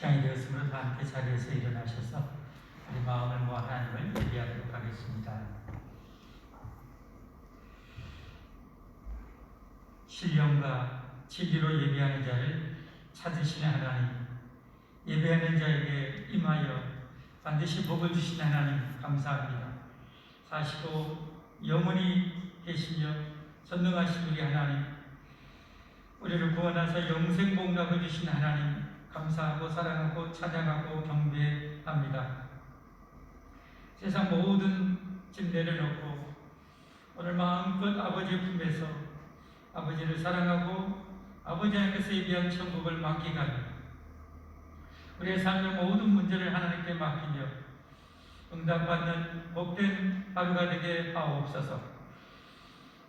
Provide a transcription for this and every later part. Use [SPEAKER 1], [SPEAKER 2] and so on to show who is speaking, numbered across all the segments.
[SPEAKER 1] 시간이 되었으므로 다 함께 자리에서 일어나셔서 우리 마음을 모아 하나님을 예배하도록 하겠습니다. 신령과 진리로 예배하는 자를 찾으시는 하나님, 예배하는 자에게 임하여 반드시 복을 주시는 하나님 감사합니다. 사시고 영원히 계시며 전능하신 우리 하나님, 우리를 구원하사 영생 복락을 주신 하나님 감사하고 사랑하고 찬양하고 경배합니다. 세상 모든 짐 내려놓고 오늘 마음껏 아버지 품에서 아버지를 사랑하고 아버지 안에서 예비한 천국을 만끽하며 우리의 삶의 모든 문제를 하나님께 맡기며 응답받는 복된 하루가 되게 하옵소서.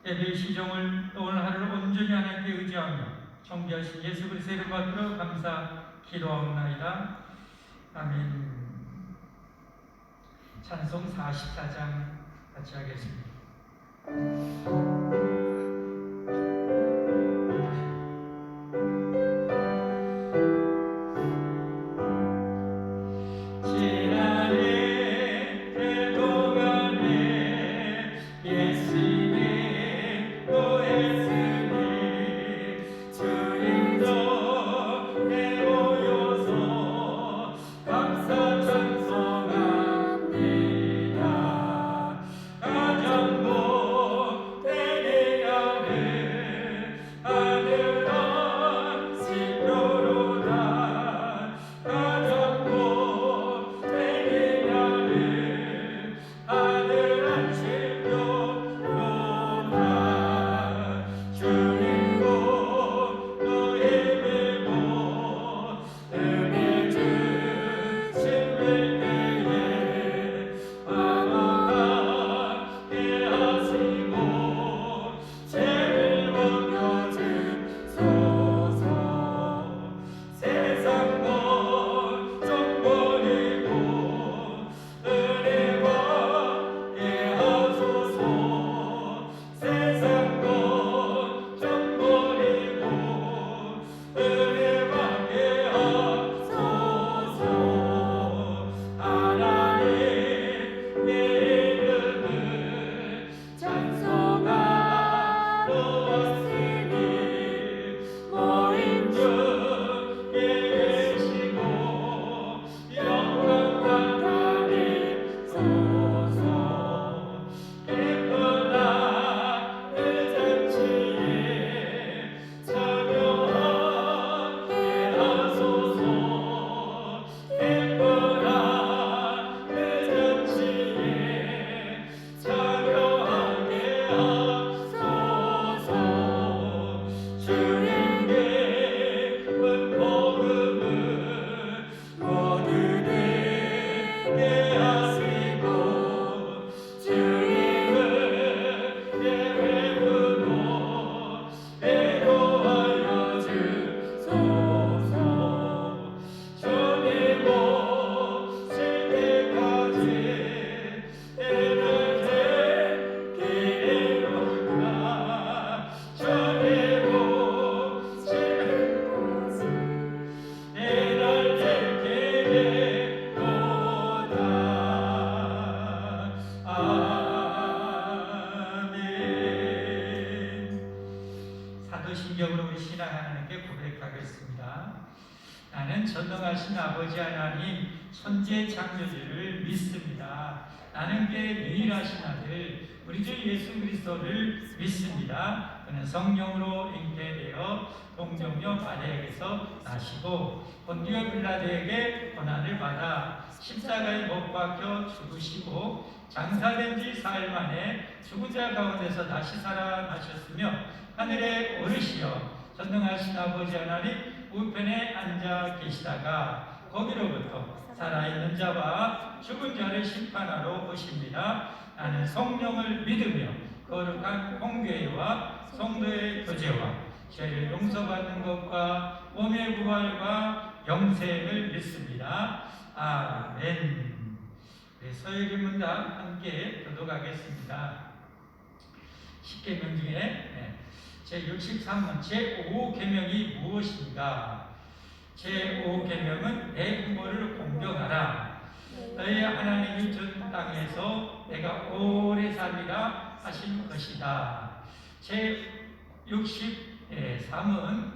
[SPEAKER 1] 예배의 시종을 또 오늘 하루를 온전히 하나님께 의지하며 청지하신 예수 그리스도의 이름 받들어 감사 기도하옵나이다. 아멘. 찬송 44장 같이 하겠습니다. 사도신경으로 우리 신앙 하나님께 고백하겠습니다. 나는 전능하신 아버지 하나님 천재 창조주를 믿습니다. 나는 그의 유일하신 아들 우리 주 예수 그리스도를 믿습니다. 그는 성령으로 잉태되어 동정녀 마리아에게서 나시고 본디오 빌라도에게 고난을 받아 십자가에 못 박혀 죽으시고 장사된 지 사흘 만에 죽은 자 가운데서 다시 살아나셨으며 하늘에 오르시어 전능하신 아버지 하나님 우편에 앉아 계시다가 거기로부터 살아있는 자와 죽은 자를 심판하러 오십니다. 나는 성령을 믿으며 거룩한 공교회와 성도의 교제와 죄를 용서받는 것과 몸의 부활과 영생을 믿습니다. 아멘. 서열의 문답 함께 교독하겠습니다. 10계명 중에 제63문 제5계명이 무엇인가? 제5계명은 내 부모를 공경하라. 너희 하나님이 준 땅에서 내가 오래 살리라 하신 것이다. 제63은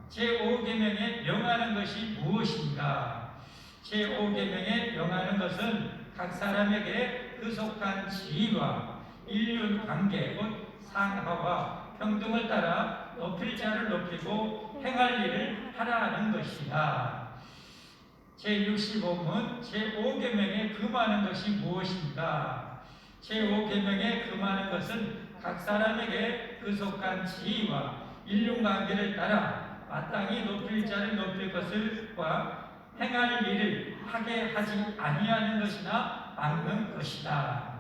[SPEAKER 1] 제5계명에 명하는 것이 무엇인가? 제5계명에 명하는 것은 각 사람에게 그 속한 지위와 인륜관계, 곧 상하와 평등을 따라 높일 자를 높이고 행할 일을 하라는 것이다. 제65문 제5계명에 금하는 것이 무엇인가? 제5계명에 금하는 것은 각 사람에게 그 속한 지위와 인륜관계를 따라 마땅히 높일 자를 높일 것을과 행할 일을 하게 하지 아니하는 것이나 막는 것이다.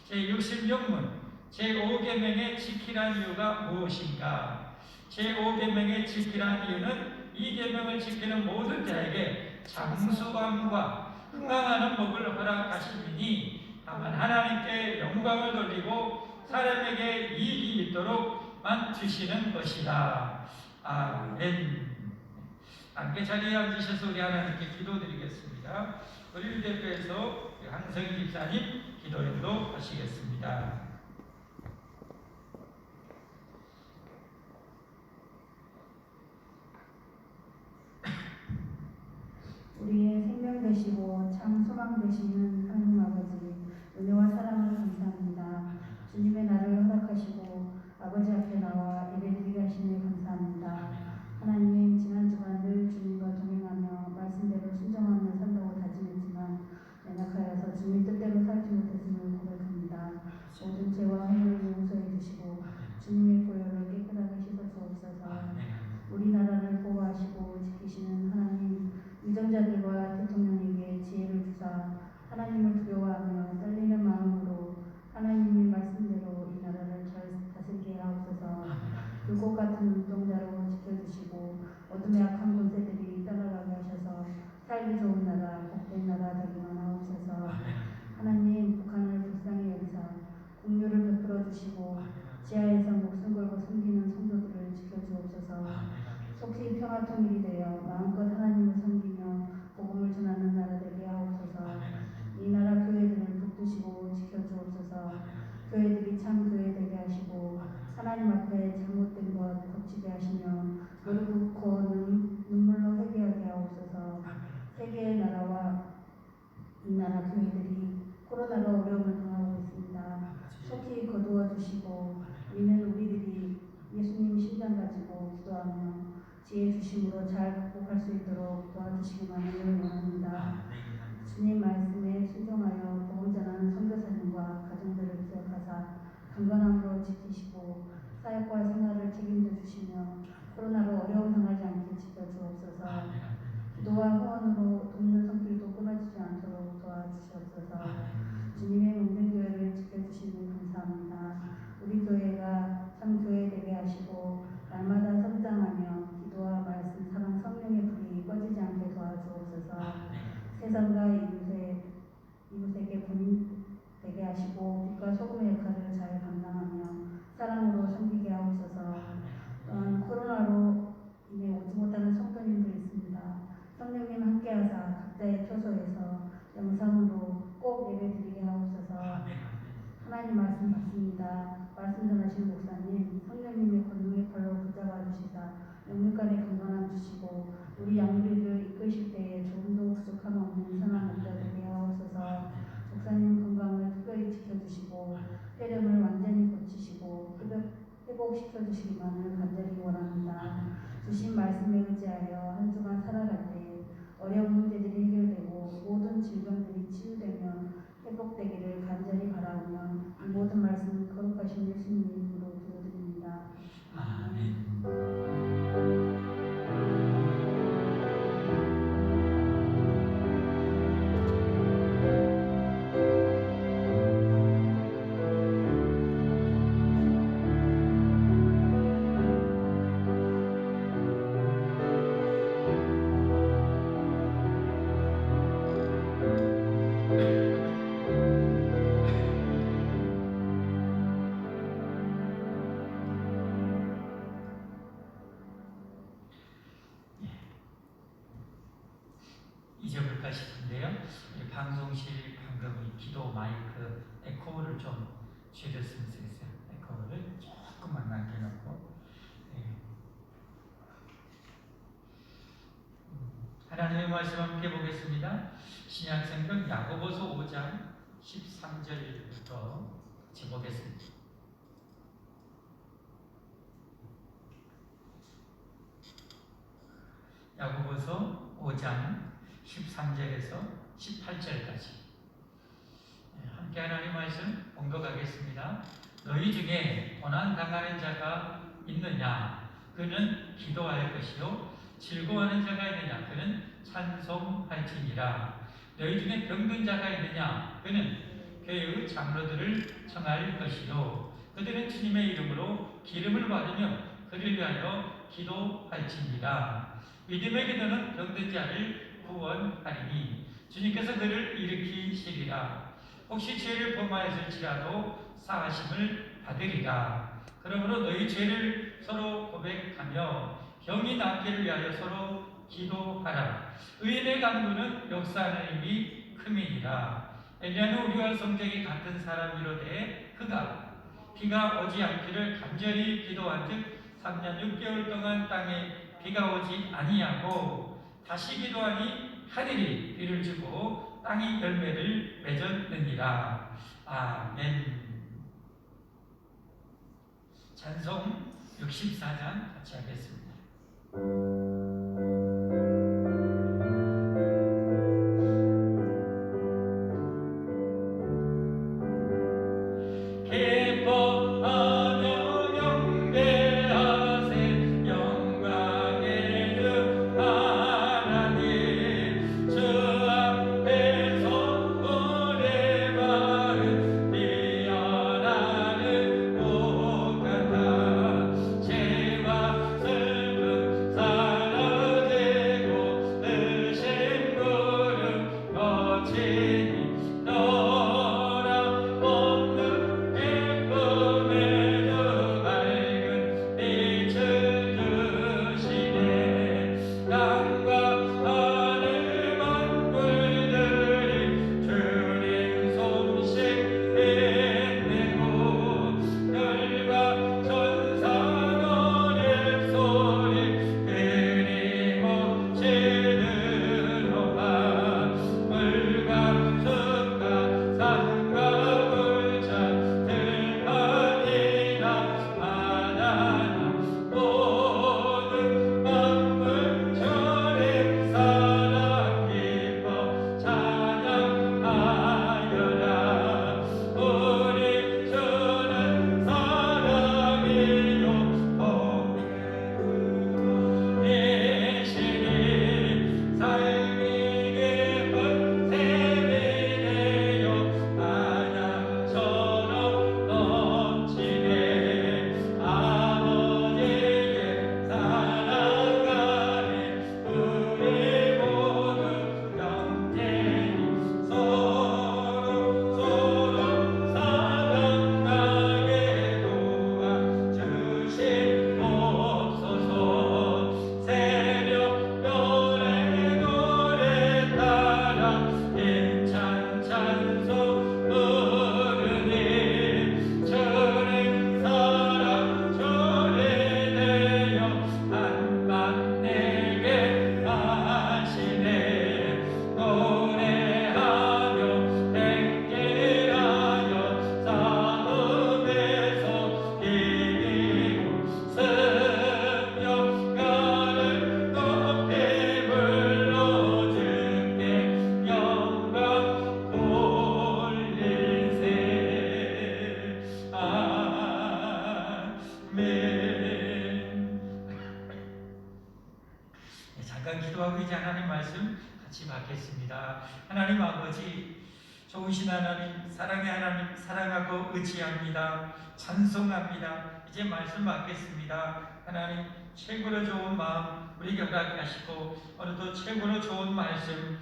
[SPEAKER 1] 제66문 제5계명에 지키란 이유가 무엇인가? 제5계명에 지키란 이유는 이 계명을 지키는 모든 자에게 장수감과 흥망하는 법을 허락하시니 다만 하나님께 영광을 돌리고 사람에게 이익이 있도록만 주시는 것이다. 아멘. 함께 자리에 앉으셔서 우리 하나님께 기도드리겠습니다. 우리를 대표해서 한성희 집사님 기도 인도하시겠습니다.
[SPEAKER 2] 우리의 생명 되시고 참 소망 되시는 하나님 아버지, 은혜와 사랑을 감사합니다. 주님의 날을 허락하시고 아버지 앞에 나와 예배드리게 하시니 감사합니다. 하나님, 지난 주간 늘 주님과 동행하며 말씀대로 순종하며 산다고 다짐했지만 연약하여서 주님 뜻대로 살지 못했음을 고백합니다. 모든 죄와 허물을 용서해 주시고 주님의 보혈을 깨끗하게 씻어 주옵소서. 우리나라를 보호하시고 지키시는 하나님, 위정자들과 대통령에게 지혜를 주사 하나님을 두려워하며 떨리는 마음으로 하나님의 말씀대로 이 나라를 잘 다스리게 하옵소서. 불꽃 같은 눈동자로 지켜주시고 어둠의 악한 권세들이 떠나가게 하셔서 살기 좋은 나라, 복된 나라 되기만 하옵소서. 하나님, 북한을 불쌍히 여기사 공유를 베풀어 주시고 지하에서 목숨 걸고 섬기는 성도들을 지켜주옵소서. 속히 평화통일이 되어 마음껏 하나님을 섬기며 복음을 전하는 나라 되게 하옵소서. 이 나라 교회들을 붙드시고 지켜주옵소서. 교회들이 참 교회 되게 하시고 하나님 앞에 잘못된 것 고치게 하시며 무릎 꿇고 눈물로 회개하게 하옵소서. 세계의 나라와 이 나라 교회들이 코로나로 어려움을 당하고 있습니다. 속히 거두어 주시고 우리는 우리들이 예수님 심장 가지고 기도하며 지혜 주심으로 잘 극복할 수 있도록 도와주시기만을 원합니다. 주님 말씀에 순종하여 복음 전하는 선교사님과 가정들을 기억하사 강건함으로 지키시고 사역과 생활을 책임져 주시며 코로나로 어려움 당하지 않게 지켜주옵소서. 기도와 후원으로 돕는 손길도 끊어지지 않도록 도와주시옵소서. 주님의 모든 교회를 지켜주시니 감사합니다. 우리 교회가 참 교회 되게 하시고 날마다 성장하며 기도와 말씀, 사랑, 성령의 불이 꺼지지 않게 도와주옵소서. 세상과 이웃에게 본인 되게 하시고 빛과 소금의 역할을 잘 감당하며 사랑으로 섬기게 하옵소서. 또한 코로나로 인해 오지 못하는 성도님들이 있습니다. 성령님 함께하사 각자의 처소에서 영상으로 꼭 예배드리게 하옵소서. 하나님 말씀 받습니다. 말씀 전하신 목사님, 성령님의 권능의 팔로 붙잡아 주시사 영육간에 건강함 주시고 우리 양우리를 이끄실 때에 조금도 부족함 없는 선한 목자 되게 하옵소서. 목사님 건강을 특별히 지켜주시고 폐렴을 완전히 고치시고 회복시켜주시기만을 간절히 원합니다. 주신 말씀에 의지하여 한 주간 살아갈 때 어려운 문제들이 해결되고 모든 질병들이 치유되며 회복되기를 간절히 바라오며 이 모든 말씀을 거룩하신 예수님 이름으로 기도드립니다.
[SPEAKER 1] 아멘. 잊어볼까 싶은데요. 이 방송실 방금 기도 마이크 에코를 좀 줄였으면 좋겠어요. 에코를 조금만 남겨놓고. 하나님의 말씀 함께 보겠습니다. 신약성경 야고보서 5장 13절부터 같이 보겠습니다. 야고보서 5장 13절에서 18절까지 함께 하나님 말씀 봉독하겠습니다. 너희 중에 고난 당하는 자가 있느냐? 그는 기도할 것이요 즐거워하는 자가 있느냐? 그는 찬송할지니라. 너희 중에 병든 자가 있느냐? 그는 교회의 장로들을 청할 것이요 그들은 주님의 이름으로 기름을 받으며 그를 위하여 기도할지니라. 믿음의 기도는 병든 자를 구원하리니 주님께서 그를 일으키시리라. 혹시 죄를 범하였을지라도 사하심을 받으리라. 그러므로 너희 죄를 서로 고백하며 병이 낫기를 위하여 서로 기도하라. 의인의 간구는 역사하는 힘이 큼이니라. 엘리야는 우리와 성격이 같은 사람이로되 그가 비가 오지 않기를 간절히 기도한즉 3년 6개월 동안 땅에 비가 오지 아니하고 다시 기도하니 하늘이 비를 주고 땅이 열매를 맺었느니라. 아멘. 찬송 64장 같이 하겠습니다. 잠깐 기도하고 이제 하나님 말씀 같이 받겠습니다. 하나님 아버지, 좋으신 하나님, 사랑의 하나님, 사랑하고 의지합니다. 찬송합니다. 이제 말씀 받겠습니다. 하나님, 최고로 좋은 마음 우리에게 허락하시고 오늘도 최고로 좋은 말씀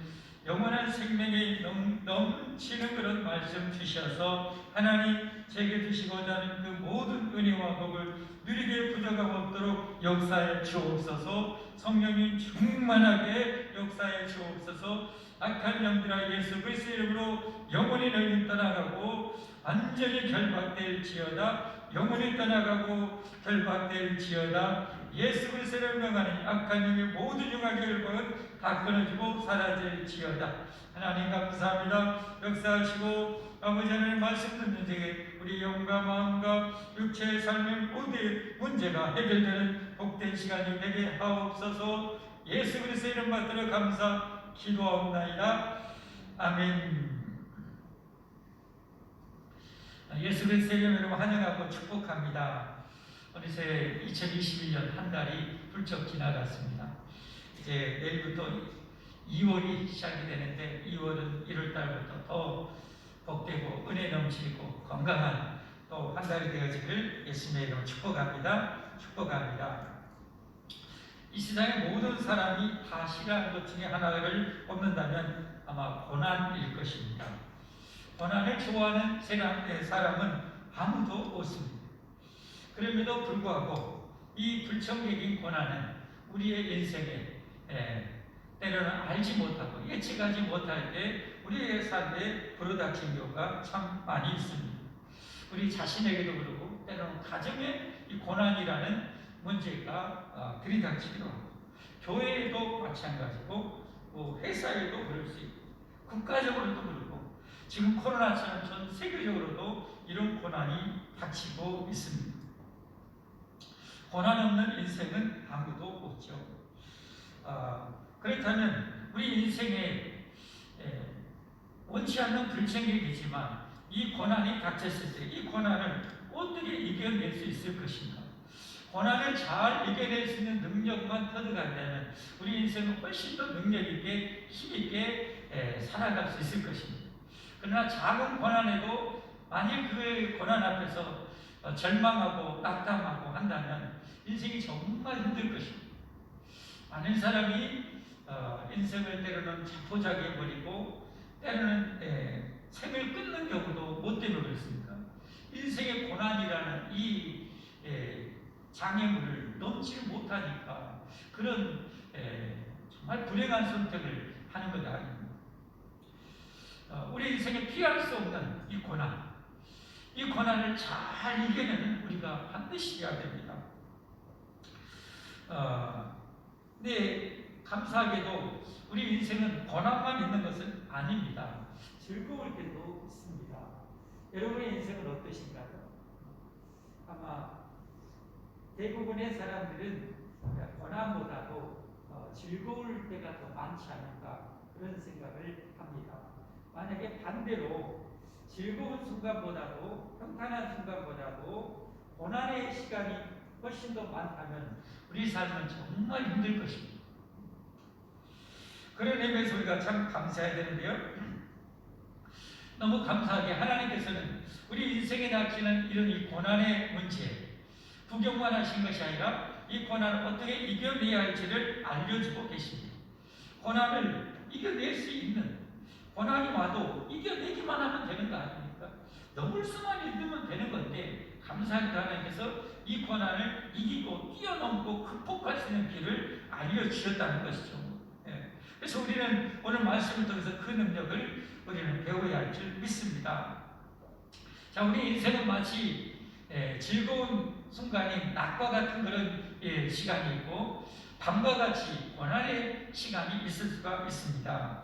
[SPEAKER 1] 영원한 생명이 넘치는 그런 말씀 주셔서 하나님 제게 주시고자 하는 그 모든 은혜와 복을 누리게 부족함 없도록 역사해 주옵소서. 성령님 충만하게 역사해 주옵소서. 악한 영들아 예수 그리스도의 이름으로 영원히 너희는 떠나가고 완전히 결박될지어다. 영원히 떠나가고 결박될지어다. 예수 그리스도를 명하는 악한 영의 모든 융악의 결박은 다 끊어지고 사라질지어다. 하나님 감사합니다. 역사하시고 아버지 하나님 말씀 듣는 중에 우리 영과 마음과 육체의 삶의 모든 문제가 해결되는 복된 시간이 되게 하옵소서. 예수 그리스도의 이름 받들어 감사 기도하옵나이다. 아멘. 예수 그리스도의 이름으로 환영하고 축복합니다. 어느새 2021년 한 달이 훌쩍 지나갔습니다. 이제 내일부터 2월이 시작이 되는데 2월은 1월 달부터 더 복되고 은혜 넘치고 건강한 또 한 달이 되어지길 예수님의 이름으로 축복합니다. 축복합니다. 이 세상의 모든 사람이 다 싫어하는 것 중에 하나를 뽑는다면 아마 고난일 것입니다. 고난을 좋아하는 사람은 아무도 없습니다. 그럼에도 불구하고 이 불청객인 고난은 우리의 인생에 때로는 알지 못하고 예측하지 못할 때 우리의 삶에 불어닥친 경우가 참 많이 있습니다. 우리 자신에게도 그렇고 때로는 가정에 이 고난이라는 문제가 들이닥치기도 하고 교회에도 마찬가지고 뭐 회사에도 그럴 수 있고 국가적으로도 그렇고 지금 코로나처럼 전 세계적으로도 이런 고난이 닥치고 있습니다. 고난 없는 인생은 아무도 없죠. 그렇다면 우리 인생에 원치 않는 불청객이지만 이 고난이 닥쳤을 때 이 고난을 어떻게 이겨낼 수 있을 것인가? 고난을 잘 이겨낼 수 있는 능력만 터득한다면 우리 인생은 훨씬 더 능력 있게 힘 있게 살아갈 수 있을 것입니다. 그러나 작은 고난에도 만일 그 고난 앞에서 절망하고 낙담하고 한다면 인생이 정말 힘들 것입니다. 많은 사람이 인생을 때로는 자포자기해버리고 때로는 생을 끊는 경우도 못 되면 그렇습니까? 인생의 고난이라는 이 장애물을 넘지 못하니까 그런 정말 불행한 선택을 하는 것 아닙니다. 우리 인생에 피할 수 없는 이 고난을 잘 이겨내는 우리가 반드시 해야 됩니다. 네, 감사하게도 우리 인생은 고난만 있는 것은 아닙니다. 즐거울 때도 있습니다. 여러분의 인생은 어떠신가요? 아마 대부분의 사람들은 고난보다도 즐거울 때가 더 많지 않을까 그런 생각을 합니다. 만약에 반대로 즐거운 순간보다도 평탄한 순간보다도 고난의 시간이 훨씬 더 많다면 우리 삶은 정말 힘들 것입니다. 그런 의미에서 우리가 참 감사해야 되는데요. 너무 감사하게 하나님께서는 우리 인생에 닥치는 이런 이 고난의 문제 구경만 하신 것이 아니라 이 고난을 어떻게 이겨내야 할지를 알려주고 계십니다. 고난을 이겨낼 수 있는 고난이 와도 이겨내기만 하면 되는 거 아닙니까? 넘을 수만 있으면 되는 건데 감사하게도 하나님께서 이 고난을 이기고 뛰어넘고 극복할 수 있는 길을 알려주셨다는 것이죠. 그래서 우리는 오늘 말씀을 통해서 그 능력을 우리는 배워야 할 줄 믿습니다. 자, 우리 인생은 마치 즐거운 순간인 낮과 같은 그런 시간이 있고 밤과 같이 고난의 시간이 있을 수가 있습니다.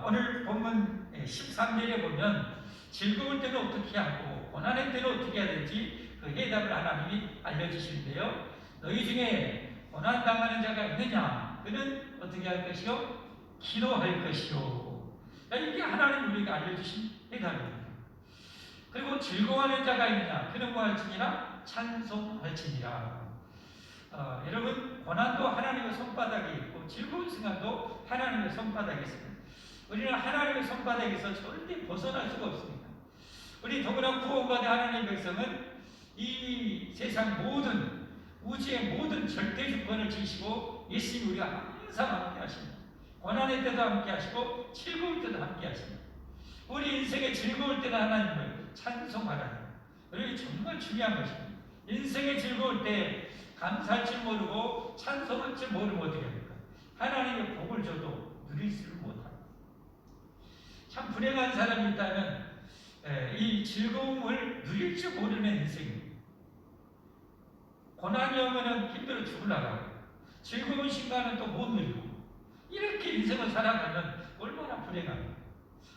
[SPEAKER 1] 오늘 본문 13절에 보면 즐거울 때는 어떻게 하고 고난의 때는 어떻게 해야 될지 그 해답을 하나님이 알려주시는데요. 너희 중에 고난당하는 자가 있느냐? 그는 어떻게 할 것이요? 기도할 것이요. 이게 하나님 우리에게 알려주신 해답입니다. 그리고 즐거워하는 자가 있느냐? 그는 뭐 할지니라? 찬송할지니라. 여러분, 고난도 하나님의 손바닥에 있고 즐거운 순간도 하나님의 손바닥에 있습니다. 우리는 하나님의 손바닥에서 절대 벗어날 수가 없습니다. 우리 더구나 구원받은 하나님의 백성은 이 세상 우주의 모든 절대 주권을 지시고 예수님이 우리가 항상 함께 하십니다. 고난의 때도 함께 하시고 즐거울 때도 함께 하십니다. 우리 인생에 즐거울 때는 하나님을 찬송하라는 거예요. 그리고 정말 중요한 것입니다. 인생에 즐거울 때 감사할 줄 모르고 찬송할 줄 모르면 어떻게 합니까? 하나님의 복을 줘도 누릴 줄 못합니다. 참 불행한 사람이 있다면 이 즐거움을 누릴 줄 모르는 인생입니다. 고난이 오면 힘들어 죽으려고 즐거운 순간은 또 못 누리고 이렇게 인생을 살아가면 얼마나 불행합니까?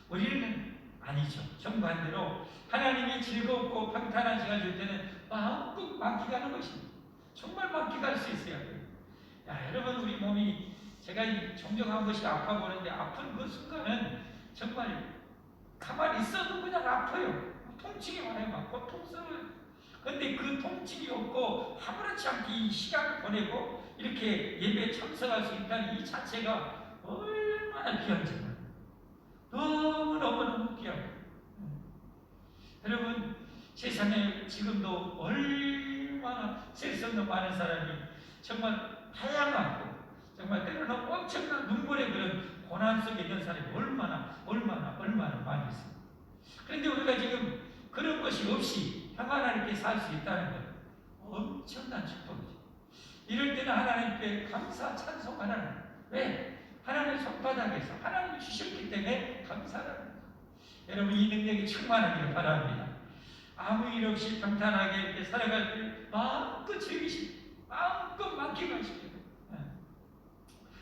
[SPEAKER 1] 우리는 아니죠. 정반대로 하나님이 즐겁고 평탄한 시간 줄 때는 마음껏 만끽하는 것입니다. 정말 만끽할 수 있어야 돼요. 야, 여러분 우리 몸이 제가 종종 한 번씩 아파 보는데 아픈 그 순간은 정말 가만히 있어도 그냥 아파요. 통증이 와요. 막 고통스러워요. 근데 그 통증이 없고 아무렇지 않게 이 시간을 보내고 이렇게 예배에 참석할 수 있다는 이 자체가 얼마나 귀한지 너무너무 귀하고 여러분 세상에 지금도 얼마나 셀 수 없는 많은 사람이 정말 다양하고 정말 때로는 엄청난 눈물의 그런 고난 속에 있는 사람이 얼마나 많이 있습니다. 그런데 우리가 지금 그런 것이 없이 평안하게 살 수 있다는 것 엄청난 축복이죠. 이럴 때는 하나님께 감사 찬송하라는 거예요. 왜? 하나님의 손바닥에서 하나님이 주셨기 때문에 감사하라는 거예요. 여러분 이 능력이 충만하기를 바랍니다. 아무 일 없이 평탄하게 이렇게 살아갈 때 마음껏 즐기십시오. 마음껏 만끽하십시오.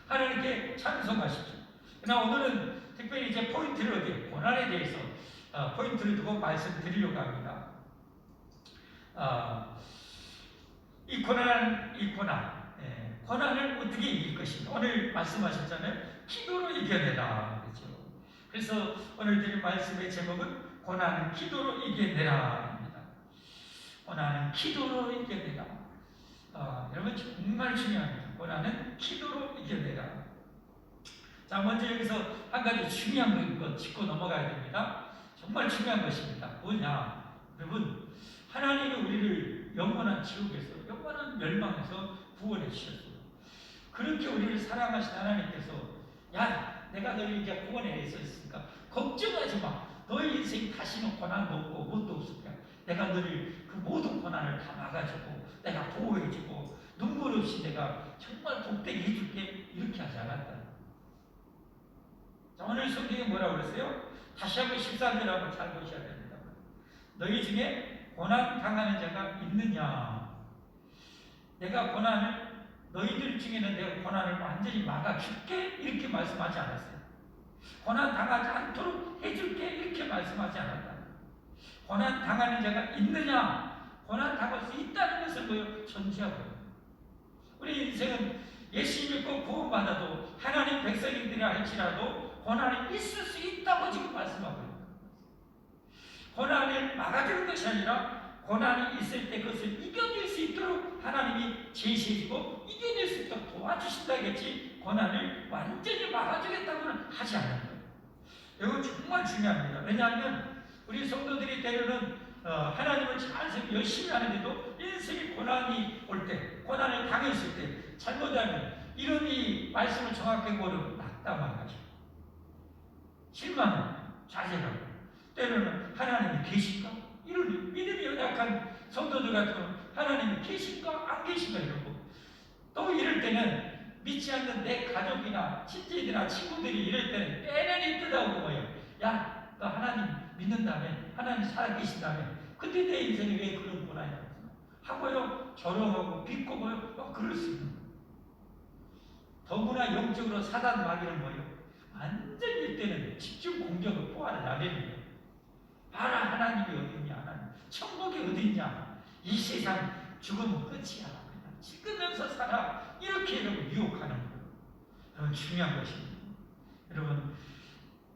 [SPEAKER 1] 하나님께 찬송하십시오. 그러나 오늘은 특별히 이제 포인트를 어디에 고난에 대해서 포인트를 두고 말씀드리려고 합니다. 이 고난을 어떻게 이길 것인가? 오늘 말씀하셨잖아요. 기도로 이겨내라. 그렇죠? 그래서 오늘 드린 말씀의 제목은 고난은 기도로 이겨내라입니다. 고난은 기도로 이겨내라. 여러분 정말 중요합니다. 고난은 기도로 이겨내라. 자, 먼저 여기서 한 가지 중요한 것 짚고 넘어가야 됩니다. 정말 중요한 것입니다. 뭐냐? 여러분, 하나님이 우리를 영원한 지옥에서, 영원한 멸망에서 구원해 주셨어요. 그렇게 우리를 사랑하신 하나님께서, 야, 내가 너를 이제 구원해 냈으니까 걱정하지 마. 너의 인생이 다시는 고난도 없고 무엇도 없을 거야. 내가 너를 그 모든 고난을 다 막아주고, 내가 보호해주고, 눈물 없이 내가 정말 복되게 해줄게. 이렇게 하지 않았다. 자, 오늘 성경에 뭐라고 그랬어요? 다시 한번 14절 한번 잘 보셔야 됩니다. 너희 중에 고난 당하는 자가 있느냐? 내가 고난을 너희들 중에는 내가 고난을 완전히 막아줄게 이렇게 말씀하지 않았어요. 고난 당하지 않도록 해줄게 이렇게 말씀하지 않았다. 고난 당하는 자가 있느냐? 고난 당할 수 있다는 것을 뭐요? 전제하고요. 우리 인생은 예수 믿고 구원받아도 하나님 백성인들이라 할지라도 고난이 있을 수 있다고 지금 말씀하고 있는 거예요. 고난을 막아주는 것이 아니라 고난이 있을 때 그것을 이겨낼 수 있도록 하나님이 제시해주고 이겨낼 수 있도록 도와주신다겠지 고난을 완전히 막아주겠다고는 하지 않는 거예요. 이건 정말 중요합니다. 왜냐하면 우리 성도들이 때로는 하나님을 잘 열심히 하는데도 인생에 고난이 올 때, 고난을 당했을 때 잘못하면 이런 이 말씀을 정확하게 모르고 낙담하죠. 실망하고 좌절하고 때로는 하나님이 계실까? 이런 믿음이 연약한 성도들 같은 경우는 하나님이 계실까? 안 계실까? 이러고 또 이럴 때는 믿지 않는 내 가족이나 친지들이나 친구들이 이럴 때는 빼내니 뜯어오고 뭐예요? 야, 너 하나님 믿는다며? 하나님 살아계신다며? 근데 내 인생에 왜 그런 고난이 왔어? 하고요, 조롱하고 비꼬고요, 그럴 수 있는 거예요. 더구나 영적으로 사단 마귀는 뭐예요? 완전히 이때는 집중 공격을 포화를 날리는 거예요. 봐라, 하나님이 어디 있냐? 하나님. 천국이 어디 있냐? 이 세상 죽으면 끝이야. 그냥 찍으면서 살아. 이렇게 여러분 유혹하는 거예요. 여러분 중요한 것입니다. 여러분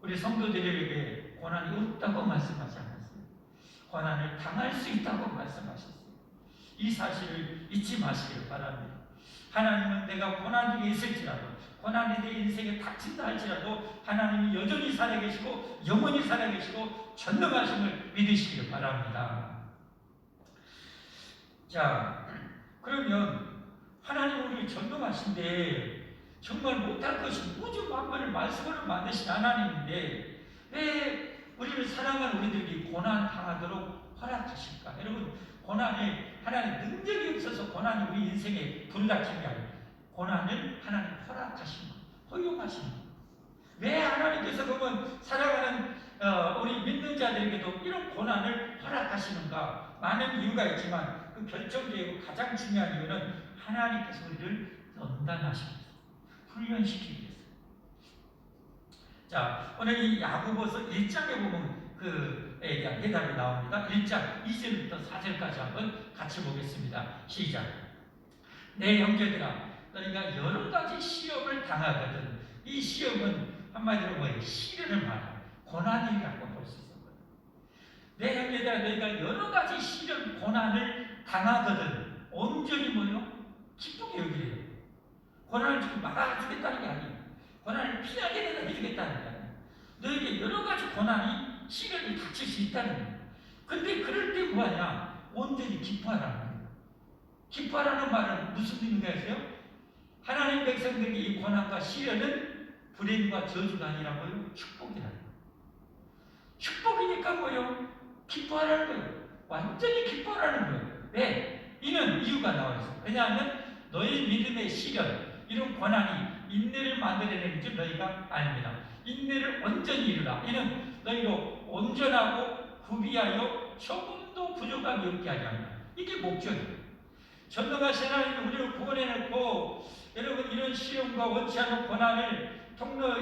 [SPEAKER 1] 우리 성도들에게 고난이 없다고 말씀하지 않았어요. 고난을 당할 수 있다고 말씀하셨어요. 이 사실을 잊지 마시길 바랍니다. 하나님은 내가 고난 중에 있을지라도 고난이 내 인생에 닥친다 할지라도 하나님이 여전히 살아계시고 영원히 살아계시고 전능하심을 믿으시길 바랍니다. 자, 그러면 하나님 우리 전능하신데 정말 못할 것이 우주 만물을 말씀으로 만드신 하나님인데 왜 우리를 사랑하는 우리들이 고난 당하도록 허락하실까? 여러분, 고난이 하나님 능력이 없어서 고난이 우리 인생에 불닥친 게 아니에요. 고난을 하나님 허락하신 거, 허용하신 거. 왜 하나님께서 그러면 사랑하는 우리 믿는 자들에게도 이런 고난을 허락하시는가? 많은 이유가 있지만 그 결정적이고 가장 중요한 이유는 하나님께서 우리를 연단하시기 위해서, 훈련시키기 위해서. 자, 오늘 이 야고보서 1장에 보면 그에 대한 해답이 나옵니다. 1장 2절부터 4절까지 한번 같이 보겠습니다. 시작. 내 형제들아, 너희가 여러 가지 시험을 당하거든. 이 시험은 한마디로 뭐예요? 시련을 말해요. 고난이라고 볼 수 있었거든. 내 형제들아, 너희가 여러 가지 시련, 고난을 당하거든. 온전히 뭐요? 기쁘게 여기래요. 고난을 지금 막아주겠다는 게 아니에요. 고난을 피하게 해주겠다는 게 아니에요. 너에게 여러 가지 고난이, 시련이 닥칠 수 있다는 거예요. 근데 그럴 때 뭐하냐? 온전히 기뻐하라는 거예요. 기뻐하라는 말은 무슨 의미가 있어요? 하나님 백성들에게 이 고난과 시련은 불행과 저주가 아니라고요? 축복이라는 거예요. 축복이니까 뭐요? 기뻐하라는 거예요. 완전히 기뻐하라는 거예요. 왜? 이는 이유가 나와 있어요. 왜냐하면 너희 믿음의 시련, 이런 고난이 인내를 만들어내는 줄 너희가 압니다. 인내를 온전히 이루라. 이는 너희로 온전하고 구비하여 조금도 부족함이 없게 하려 합니다. 이게 목적이에요. 전능하신 하나님은 우리를 구원해놓고 여러분 이런 시험과 원치 않은 고난을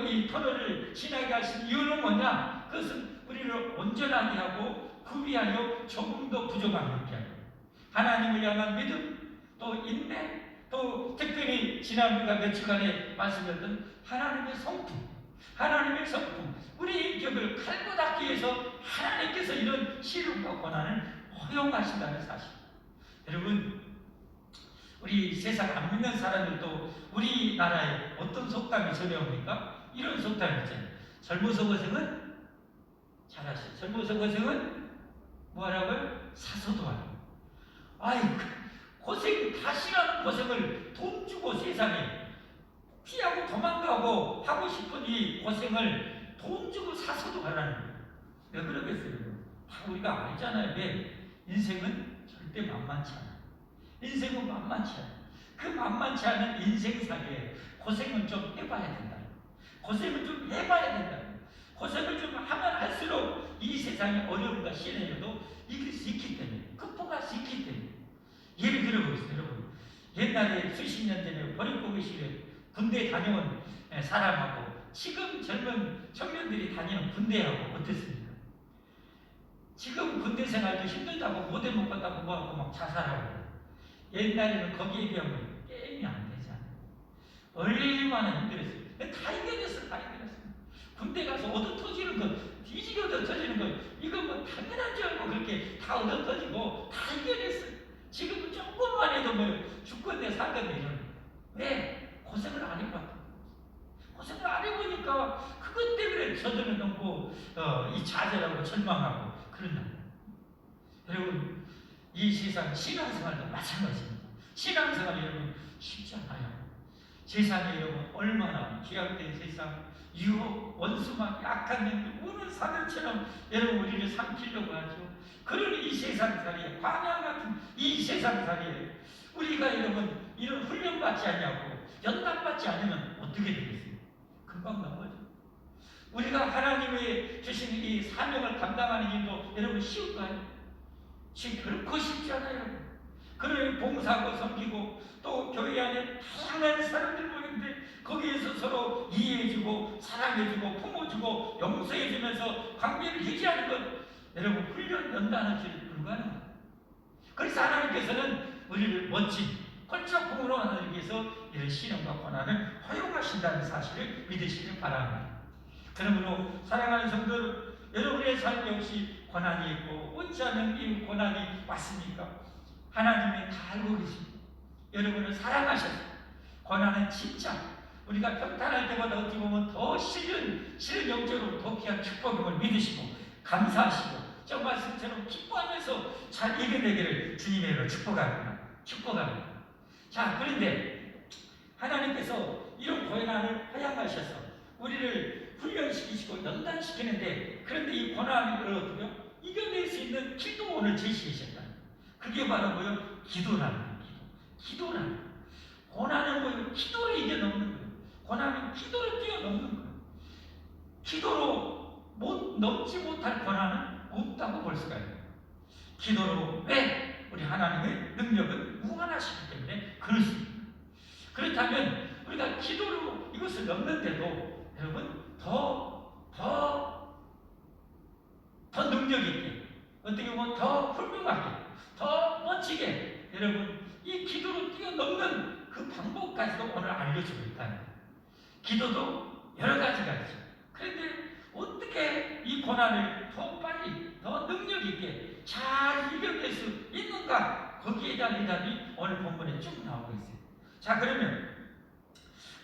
[SPEAKER 1] 이 터널을 지나게 하신 이유는 뭐냐? 그것은 우리를 온전하게 하고 구비하여 조금도 부족함이 없게 하려 합니다. 하나님을 향한 믿음, 또 인내, 또 특별히 지난 우리가 며칠간에 말씀드렸던 하나님의 성품, 하나님의 성품, 우리 인격을 갈고 닦기 위해서 하나님께서 이런 시련과 고난을 허용하신다는 사실. 여러분, 우리 세상 안 믿는 사람들도 우리나라에 어떤 속담이 전해옵니까? 이런 속담이 있잖아요. 젊어서 고생은 잘하시오. 젊어서 고생은 뭐하라고요? 사소도하라. 아이, 고생, 다 싫어하는 고생을 돈 주고 세상에 피하고 도망가고 하고 싶은 이 고생을 돈 주고 사서도 하라는 거예요. 왜 그러겠어요? 다 우리가 알잖아요. 왜? 인생은 절대 만만치 않아요. 인생은 만만치 않아요. 그 만만치 않은 인생살이에 고생은 좀 해봐야 된다. 고생을 좀 해봐야 된다. 고생을 좀 하면 할수록 이 세상의 어려움과 시련에도 이길 수 있기 때문에, 극복할 수 있기 때문에. 예를 들어보겠습니다, 여러분. 옛날에 수십 년 전에 버릿고기실에 군대 다녀온 사람하고 지금 젊은 청년들이 다니는 군대하고 어떻습니까? 지금 군대 생활도 힘들다고 못해 먹겠다고 뭐하고 막 자살하고. 옛날에는 거기에 비하면 게임이 안 되잖아요. 얼마나 힘들었어요. 다 이겨냈어, 다 이겨냈어. 군대 가서 얻어 터지는 것, 뒤지게 얻어 터지는 것, 이거 뭐 당연한 줄 알고 그렇게 다 얻어 터지고 다 이겨냈어요. 지금은 조금만 해도 뭐 죽건데 살건데 이러는 거예요. 왜? 고생을 안 해봤다. 고생을 안 해보니까 그것 때문에 저들은 너무 이 좌절하고 절망하고 그런다. 여러분, 이 세상 신앙생활도 마찬가지입니다. 신앙생활 여러분 쉽지 않아요. 세상에 여러분 얼마나 귀약된 세상, 유혹, 원수만 약한 영들 우는 사들처럼 여러분 우리를 삼키려고 하죠. 그런 이 세상살이에, 광야 같은 이 세상살이에 우리가 여러분 이런 훈련받지 않냐고 연단받지 않으면 어떻게 되겠어요? 금방 넘어져. 우리가 하나님의 주신 이 사명을 감당하는 일도 여러분 쉬울까요? 결코 쉽지 않아요. 그를 봉사하고 섬기고 또 교회 안에 다양한 사람들 모이는데 거기에서 서로 이해해주고 사랑해주고 품어주고 용서해주면서 관계를 유지하는 것, 여러분 훈련 연단하기를 불가능합니다. 그래서 하나님께서는 우리를 멋진 펄쩍품으로 하나님 위해서 이런 시련과 고난을 허용하신다는 사실을 믿으시길 바랍니다. 그러므로 사랑하는 성도 여러분의 삶 역시 고난이 있고 원치 않는 이 고난이 왔습니까? 하나님이 다 알고 계십니다. 여러분을 사랑하셔서 고난은 진짜 우리가 평탄할 때보다 어찌 보면 더 실은 영적으로 더 귀한 축복임을 믿으시고 감사하시고 저 말씀처럼 기뻐하면서 잘 이겨내기를 주님의 이름으로 축복합니다. 자, 그런데 하나님께서 이런 고난을 허용하셔서 우리를 훈련시키시고 연단시키는데, 그런데 이 고난을 어떻게 이겨낼 수 있는 기도원을 제시하셨다. 그게 바로 뭐요? 기도라는 거예요. 기도라는 거예요. 고난은 뭐요? 기도로 이겨넘는 거예요. 고난은 기도로 뛰어넘는 거예요. 기도로 넘지 못할 고난은 없다고 볼 수가 있어요. 기도로. 왜? 우리 하나님의 능력은 무한하시기 때문에 그럴 수 있습니다. 그렇다면 우리가 기도로 이것을 넘는데도 여러분 더 능력 있게, 어떻게 보면 더 훌륭하게, 더 멋지게 여러분 이 기도로 뛰어넘는 그 방법까지도 오늘 알려주고 있다는 거예요. 기도도 여러 가지가 있죠. 그런데 어떻게 이 고난을 더 빨리, 더 능력 있게 잘 이겨낼 수 있는가? 거기에 대한 대답이 오늘 본문에 쭉 나오고 있어요. 자, 그러면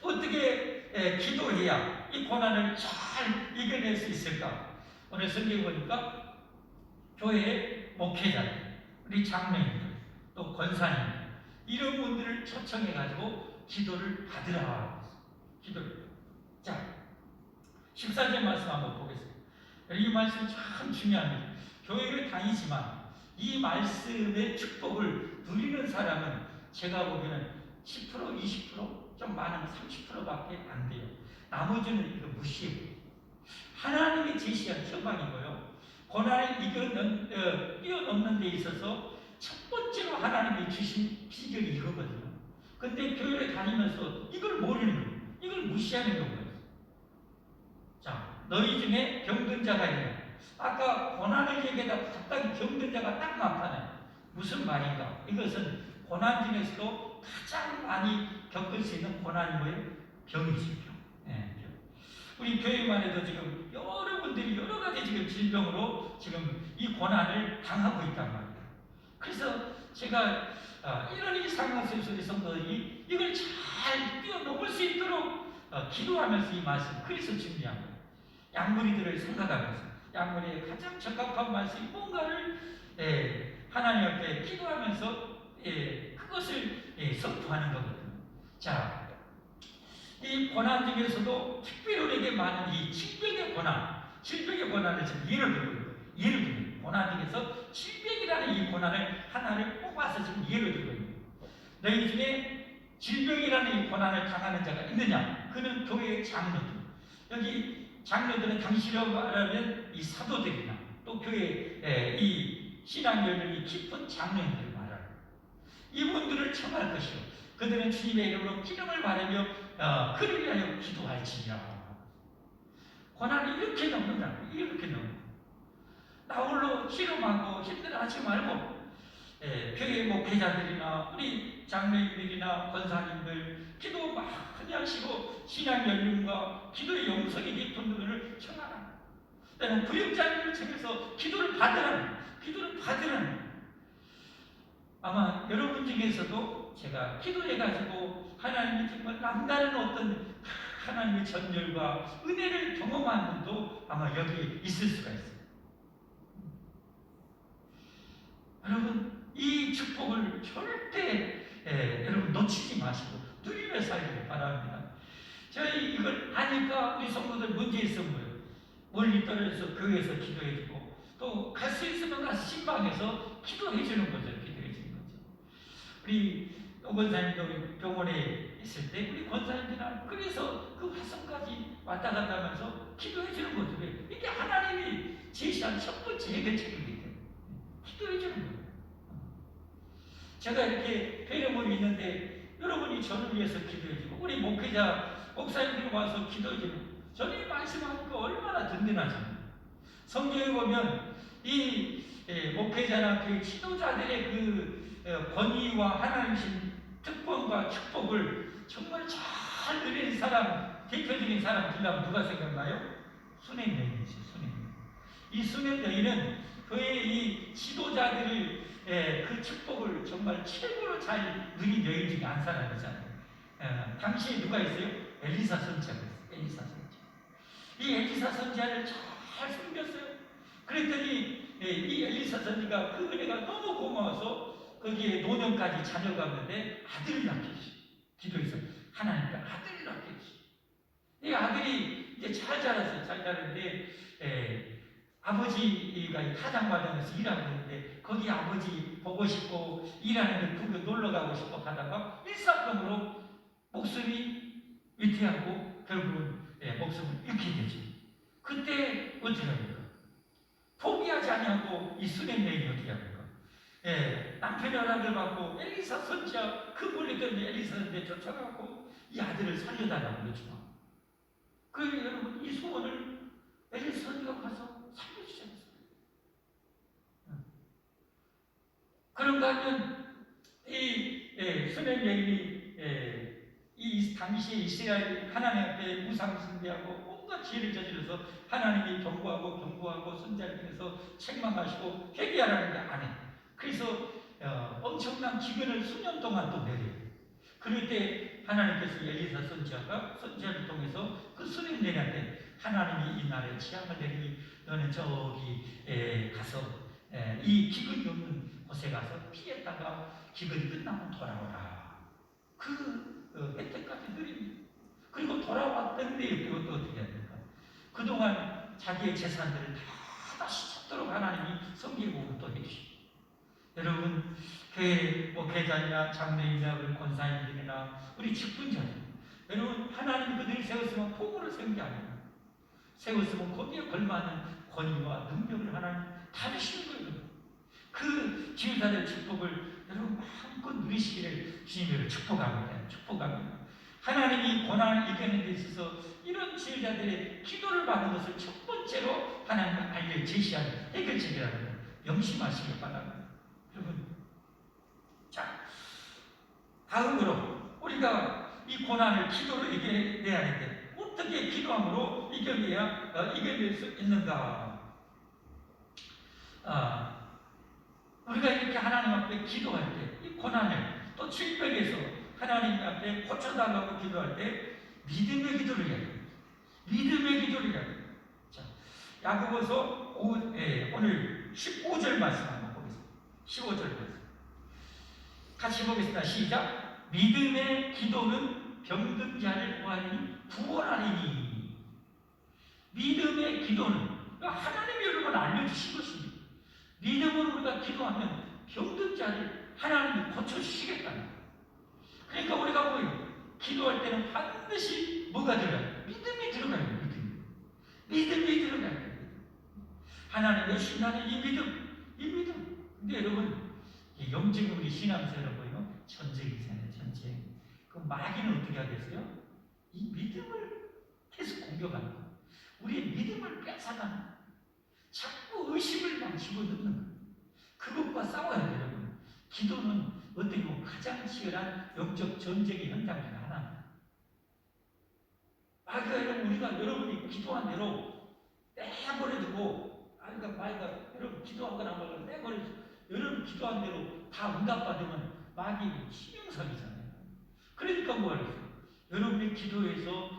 [SPEAKER 1] 어떻게 기도해야 이 고난을 잘 이겨낼 수 있을까? 오늘 성경 보니까 교회 목회자들, 우리 장로님들, 또 권사님들, 이런 분들을 초청해가지고 기도를 받으라. 기도를. 자, 14절 말씀 한번 보겠습니다. 이 말씀 참 중요합니다. 교회를 다니지만 이 말씀의 축복을 누리는 사람은 제가 보기에는 10%, 20%, 좀 많으면 30%밖에 안 돼요. 나머지는 이거 무시해요. 하나님이 제시한 처방이고요. 고난을 뛰어넘는 데 있어서 첫 번째로 하나님이 주신 비결이 이거거든요. 근데 교회를 다니면서 이걸 모르는 거예요. 이걸 무시하는 거예요. 자, 너희 중에 병든 자가 있냐? 아까 고난을 얘기하다 갑자기 병든 자가 딱 나타나요. 무슨 말인가? 이것은 고난 중에서도 가장 많이 겪을 수 있는 고난이 뭐예요? 병이죠, 병. 네, 병. 우리 교회만 해도 지금 여러분들이 여러 가지 지금 질병으로 지금 이 고난을 당하고 있단 말이에요. 그래서 제가 이런 이 상황 속에서 성도들이 이걸 잘 뛰어넘을 수 있도록 기도하면서 이 말씀, 그래서 중요합니다. 양무리들을 생각하면서 양무리의 가장 적합한 말씀이 뭔가를 하나님 앞에 기도하면서 그것을 선포하는 거거든요. 자, 이 고난 중에서도 특별히 우리에게 많은 이 질병의 고난을 지금 예를 들고 있는 거예요. 예를 들면 고난 중에서 질병이라는 이 고난을 하나를 뽑아서 지금 예를 들고 있는 거예요. 너희 중에 질병이라는 이 고난을 당하는 자가 있느냐? 그는 교회의 장로들. 여기 장로들은 당시로 말하면 이 사도들이나 또 교회 이 신앙열을 이 깊은 장로님들 말하는 이분들을 청할 것이요. 그들은 주님의 이름으로 기름을 바르며 그를 위하여 기도할지니라. 고난이 이렇게 넘는다. 이렇게 넘는다. 나 홀로 씨름하고 힘들어하지 말고 교회 목회자들이나 우리 장로님들이나 권사님들 기도 많이 하시고 신앙 연륜과 기도의 영성이 깊은 분들을 청하라. 때는 부역자들을 청해서 기도를 받으라는 아마 여러분 중에서도 제가 기도해가지고 하나님이 정말 남다른 어떤 하나님의 전열과 은혜를 경험한 분도 아마 여기 있을 수가 있어요. 여러분 이 축복을 절대 여러분 놓치지 마시고 누리며 살기를 바랍니다. 저희 이걸 아니까 우리 성도들 문제 있으면 뭐예요? 멀리 떨어져서 교회에서 기도해주고 또 갈 수 있으면 가서 신방에서 기도해주는 거죠. 기도해주는 거죠. 우리 권사님도 병원에 있을 때 우리 권사님들이나 그래서 그 화성까지 왔다 갔다 하면서 기도해주는 거죠. 이게 하나님이 제시한 첫 번째 해결책이기 때문에 기도해주는 거예요. 제가 이렇게 폐렴으로 있는데 여러분이 저를 위해서 기도해주고 우리 목사님들이 와서 기도해주고 저는 말씀하니까 얼마나 든든하잖아요. 성경에 보면 이 목회자나 그 지도자들의 그 권위와 하나님신 특권과 축복을 정말 잘 누리는 사람, 대표적인 사람 들라면 누가 생각나요? 수냉 여인이죠. 수냉 여인. 이 수냉 여인은 그의 이 지도자들의 그 축복을 정말 최고로 잘 누린 여인 중에 한 사람이잖아요. 당시에 누가 있어요? 엘리사 선지자가 있어요. 엘리사 선지자. 이 엘리사 선지자를 잘 섬겼어요. 그랬더니 이 엘리사 선지가 그 은혜가 너무 고마워서 거기에 노년까지 자녀가 있는데 아들을 낳게 주시. 기도해서 하나님께 아들을 낳게 주시. 이 아들이 이제 잘 자랐어요. 잘 자랐는데 아버지가 타장받으면서 일하고 있는데 거기 아버지 보고 싶고 일하는데 그거 놀러 가고 싶어 하다가 일사병으로 목숨이 위태하고 결국은 목숨을 잃게 되죠. 그때 어떻게 합니까? 포기하지 아니하고 이 수냉 여인이 어떻게 합니까? 남편의 허락을 받고 엘리사 선지자 그 멀리 있던 엘리사한테 쫓아가고 이 아들을 살려달라고 그러죠. 그 여러분 이 소원을 엘리사 선지가 가서 살려주지 않습니까? 그런가 하면 이 수냉 여인이 이 당시에 이스라엘 하나님 앞에 우상 숭배하고 온갖 죄를 저질러서 하나님이 경고하고 선지자를 통해서 책망하시고 회개하라는 게 안 해. 그래서 엄청난 기근을 수년 동안 또 내려요. 그럴 때 하나님께서 엘리사 선지자를 통해서 그 수령들한테 하나님이 이 날에 재앙을 내리니 너는 저기 가서 이 기근이 없는 곳에 가서 피했다가 기근이 끝나면 돌아오라. 그 혜택까지 누립니다. 그리고 돌아왔던데 그것도 어떻게 합니까? 그동안 자기의 재산들을 다 다시 찾도록 하나님이 섬기고 또 해주십니다. 여러분, 계장이나 장로이나 우리 권사님들이나 우리 직분자들, 여러분 하나님 그들을 세웠으면 포부를 세운 게 아니에요. 세웠으면 거기에 걸맞는 권위와 능력을 하나님 다 주시는 거예요. 그 지휘자들의 축복을 여러분 마음껏 누리시기를 주님으로 축복합니다. 축복합니다. 하나님이 고난을 이겨내는 데 있어서 이런 지휘자들의 기도를 받는 것을 첫 번째로 하나님께 알려 제시하는 해결책이라는 걸 명심하시길 바랍니다. 여러분, 자, 다음으로 우리가 이 고난을 기도로 이겨내야 하는데 어떻게 기도함으로 이겨낼 수 있는가? 우리가 이렇게 하나님 앞에 기도할 때 이 고난을 또 질병에서 하나님 앞에 고쳐달라고 기도할 때 믿음의 기도를 해야 됩니다. 믿음의 기도를 해야 됩니다. 자, 야고보서 오늘 15절 말씀 한번 보겠습니다. 15절 말씀 같이 보겠습니다. 시작. 믿음의 기도는 병든 자를 구하니 구원하리니. 믿음의 기도는 하나님이 여러분 알려주신 것입니다. 믿음으로 우리가 기도하면 병든 자를 하나님이 고쳐주시겠다는 거예요. 그러니까 우리가 뭐예요? 기도할 때는 반드시 뭐가 들어가요? 믿음이 들어가요. 믿음이 들어가요. 하나님의 신나는 이 믿음. 근데 여러분, 영적인 우리 신앙생활을 보면 전쟁이잖아요. 전쟁. 그 마귀는 어떻게 하겠어요? 이 믿음을 계속 공격하는 거예요. 우리의 믿음을 뺏어가는 거예요. 자꾸 의심을 막 집어넣는 거예요. 그것과 싸워야 돼요, 여러분. 기도는 어떻게 보면 가장 치열한 영적 전쟁의 현장 중 하나입니다. 마귀가 우리가 여러분이 기도한 대로 내버려두고, 마귀가 여러분 기도하거나 말거나 내버려두고, 여러분 기도한 대로 다 응답받으면 마귀는 치명상이잖아요. 그러니까 뭐하겠어요? 여러분이 기도해서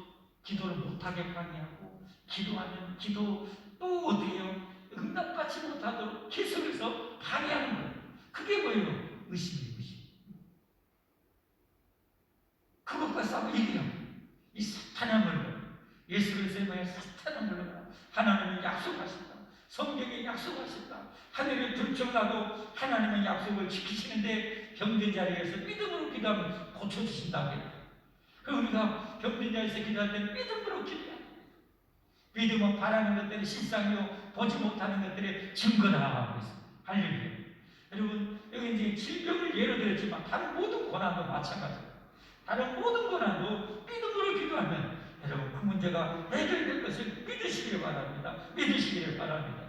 [SPEAKER 1] 기도를 못하게 방해하고, 기도하면 기도 또 어떻게 해요? 응답받지 못하도록 계속해서 방해하는 거예요. 그게 뭐예요? 의심. 그것과 싸워 이겨요. 이 사탄의 물건, 예수 그리스도의 말에 사탄의 물건, 하나님은 약속하셨다. 성경에 약속하셨다. 하늘을 들쳐나도 하나님은 약속을 지키시는데 병든 자리에서 믿음으로 기도하면 고쳐주신다고 해요. 그럼 우리가 병든 자리에서 기도할 때는 믿음으로 기도해야 돼요. 믿음은 바라는 것들의 실상이요 보지 못하는 것들의 증거다. 할렐루야. 여러분, 여기 이제 질병을 예로 들었지만 다른 모든 고난도 마찬가지예요. 다른 모든 고난도 믿음으로 기도하면 여러분 그 문제가 해결될 것을 믿으시기를 바랍니다. 믿으시기를 바랍니다.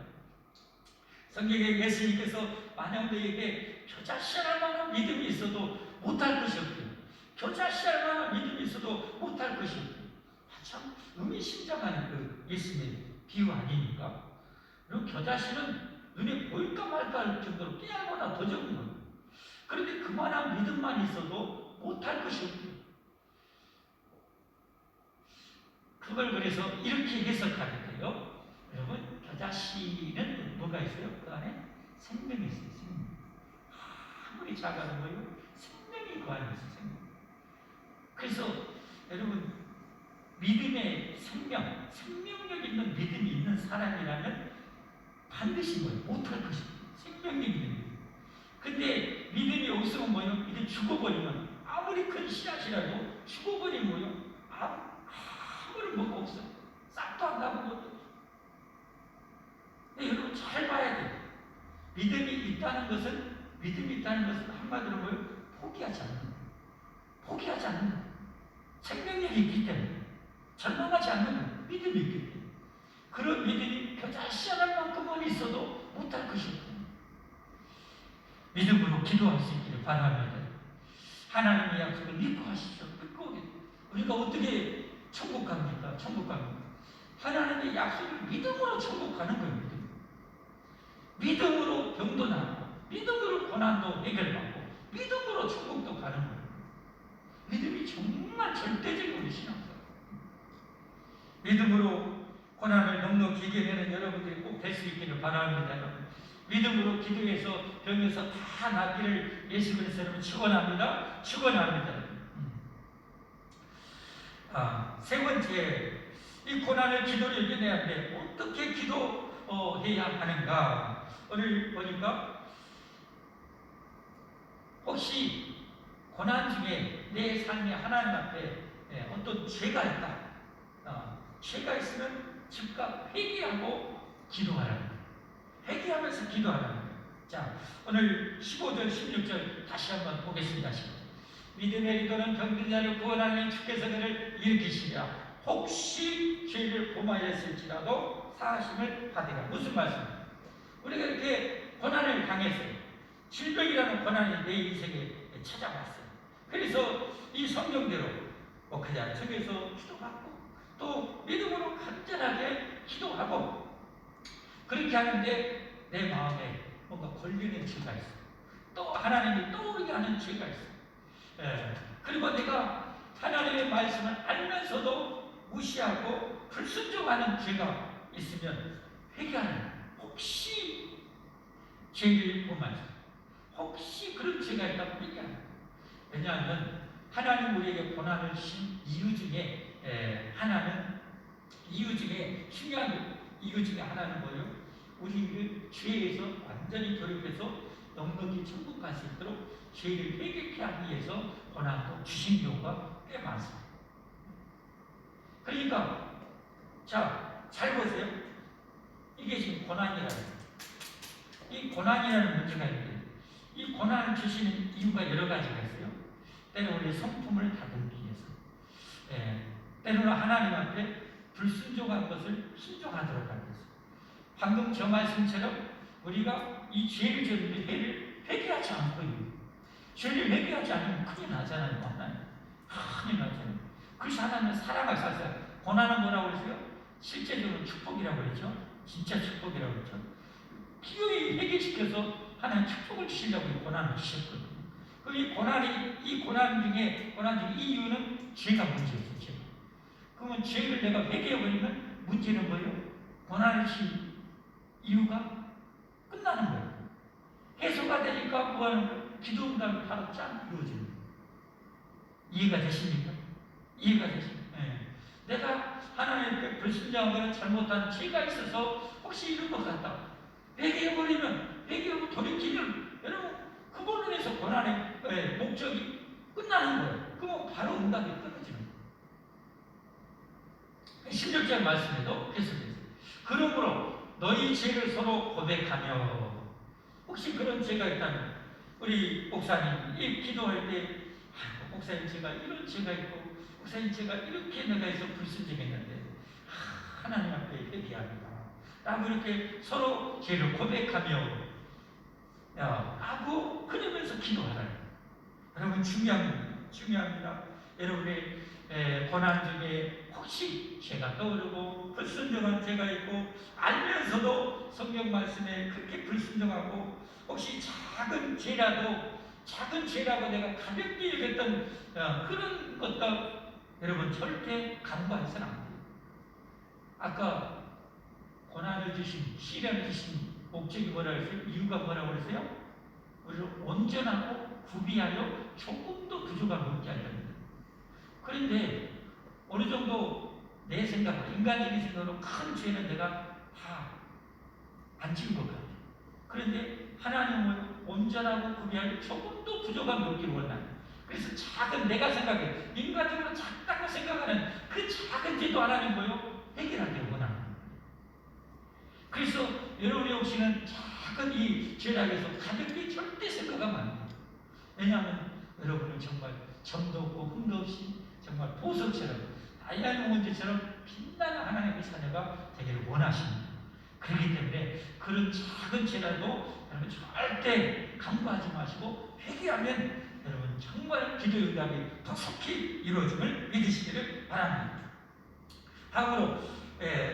[SPEAKER 1] 성경에 예수님께서 만영도에게 겨자씨알 만한 믿음이 있어도 못할 것이 없대요. 겨자씨알 만한 믿음이 있어도 못할 것이 없대요. 참 의미심장한 그 예수님의 비유 아닙니까? 그리고 겨자씨는 눈에 보일까 말까 할 정도로 깨알보다 더 적은 거예요. 그런데 그만한 믿음만 있어도 못할 것이 없대요. 그걸 그래서 이렇게 해석하는데요. 여러분, 겨자씨는 뭐가 있어요? 그 안에 생명이 있어요. 생명. 아무리 작아도 뭐예요? 생명이 그 안에 있어요. 생명. 그래서 여러분, 믿음의 생명력 있는 믿음이 있는 사람이라면 반드시 못할 것입니다. 생명력 있는 믿음. 근데 믿음이 없으면 뭐요? 이제 죽어버리면 아무리 큰 씨앗이라도 죽어버리면 뭐요? 아무런 뭐가 없어. 싹도 안 나고 것도 없어. 여러분 잘 봐야 돼요. 믿음이 있다는 것은 한마디로 뭐요? 포기하지 않는 거예요. 포기하지 않는 거예요. 생명력이 있기 때문에 절망하지 않는 거예요. 믿음이 있기 때문에. 그런 믿음이 겨자씨 하나 만큼만 있어도 못할 것이 없다. 믿음으로 기도할 수 있기를 바랍니다. 하나님의 약속을 믿고 하십시오. 믿고 오겠다. 우리가 어떻게 천국 갑니까? 천국 갑니다. 하나님의 약속을 믿음으로 천국 가는 거예요. 믿음으로 병도 낫고, 믿음으로 고난도 해결받고, 믿음으로 천국도 가는 거예요. 믿음이 정말 절대적인 신앙사. 믿음으로 고난을 넉넉히 이겨내는 여러분들이 꼭 될 수 있기를 바랍니다. 믿음으로 기도해서 병에서 다 낫기를 예수 그리스도로 축원합니다. 축원합니다. 세 번째, 이 고난을 기도로 이겨내야 돼. 어떻게 기도해야 하는가? 오늘 보니까 혹시 고난 중에 내 삶에 하나님 앞에 어떤 죄가 있다. 죄가 있으면 즉각 회개하고 기도하라. 회개하면서 기도하라. 자, 오늘 15절, 16절 다시 한번 보겠습니다. 믿음의 기도는 병든 자를 구원하는 주께서 그를 일으키시랴. 혹시 죄를 범하였을지라도 사하심을 받으라. 무슨 말씀입니까? 우리가 이렇게 고난을 당했어요. 질병이라는 고난이 내 인생에 찾아왔어요. 그래서 이 성경대로 그냥 저기서 기도하고 또 믿음으로 간절하게 기도하고 그렇게 하는데 내 마음에 뭔가 걸리는 죄가 있어. 또 하나님이 떠오르게 하는 죄가 있어. 그리고 내가 하나님의 말씀을 알면서도 무시하고 불순종하는 죄가 있으면 회개하는. 혹시 죄를 범하지. 혹시 그런 죄가 있다면 회개하는. 왜냐하면 하나님 우리에게 고난을 주신 이유 중에 하나는 중요한 이유 중에 하나는 뭐예요? 우리를 죄에서 완전히 돌이켜서 넉넉히 천국 갈 수 있도록 죄를 회개케 하기 위해서 고난도 주신 경우가 꽤 많습니다. 그러니까 잘 보세요. 이게 지금 고난이라는 거예요. 이 고난이라는 문제가 있는데 이 고난을 주시는 이유가 여러 가지가 있어요. 때로는 우리의 성품을 다듬기 위해서, 때로는 하나님 앞에 불순종한 것을 순종하도록 하기 위해서. 방금 저 말씀처럼 우리가 이 죄를 지었는데 회개하지 않고요. 죄를 회개하지 않으면 큰일 나잖아요. 큰일 나잖아요. 그래서 하나님은 사랑하셔서 고난은 뭐라고 그러세요? 실제적으로 축복이라고 그랬죠. 진짜 축복이라고 그랬죠. 기꺼이 회개시켜서 하나님 축복을 주시려고 고난을 주셨거든요. 이 고난 중에 이 이유는 죄가 문제였어요. 죄가. 그러면 죄를 내가 회개해버리면 문제는 뭐예요? 고난을 주신 이유가 끝나는 거예요. 해소가 되니까 뭐하는 거예요? 기도 응답이 바로 짠 이루어지는 거예요. 이해가 되십니까? 이해가 되십니까? 내가 하나님께 불순종하거나 잘못한 죄가 있어서 혹시 이런 것 같다. 회개하고 돌이키면 여러분 그걸로 인해서 고난의 목적이 끝나는 거예요. 그러면 바로 응답이 끊어지는 거예요. 16절 말씀에도 계속해서 그러므로 너희 죄를 서로 고백하며 혹시 그런 죄가 있다면 우리 목사님이 기도할 때 목사님 제가 이런 죄가 있고 목사님 제가 이렇게 내가 해서 불순종했는데 하나님 앞에 회개합니다 라고 이렇게 서로 죄를 고백하며 하고 그러면서 기도하라. 여러분 중요합니다. 여러분의 고난 중에 혹시 죄가 떠오르고 불순종한 죄가 있고 알면서도 성경 말씀에 그렇게 불순종하고 혹시 작은 죄라고 내가 가볍게 여겼던 그런 것도 여러분 절대 간과해서는 안 돼요. 아까 고난을 주신 시련을 주신 목적이 뭐라고 했어요? 이유가 뭐라고 그랬어요? 우리를 온전하고 구비하여 조금도 부족함이 없게 하려는 거예요. 그런데 어느 정도 내 생각으로, 인간적인 생각으로 큰 죄는 내가 다 안 지은 것 같아요. 그런데 하나님은 온전하고 구비하여 조금도 부족함이 없기를 원하는, 그래서 작은, 내가 생각해 인간적으로 작다고 생각하는 그 작은 죄도 하나님 뭐요? 해결하기를 원하는 거예요. 그래서 여러분의 혹시는 작은 이 죄악에서 가볍게 절대 생각하면 안 돼요. 왜냐하면 여러분은 정말 점도 없고 흠도 없이 정말 보석처럼 다이아몬드 문제처럼 빛나는 하나님의 자녀가 되기를 원하십니다. 그렇기 때문에 그런 작은 죄라도 여러분 절대 간과하지 마시고 회개하면 여러분 정말 기도 응답이 더 속히 이루어짐을 믿으시기를 바랍니다. 다음으로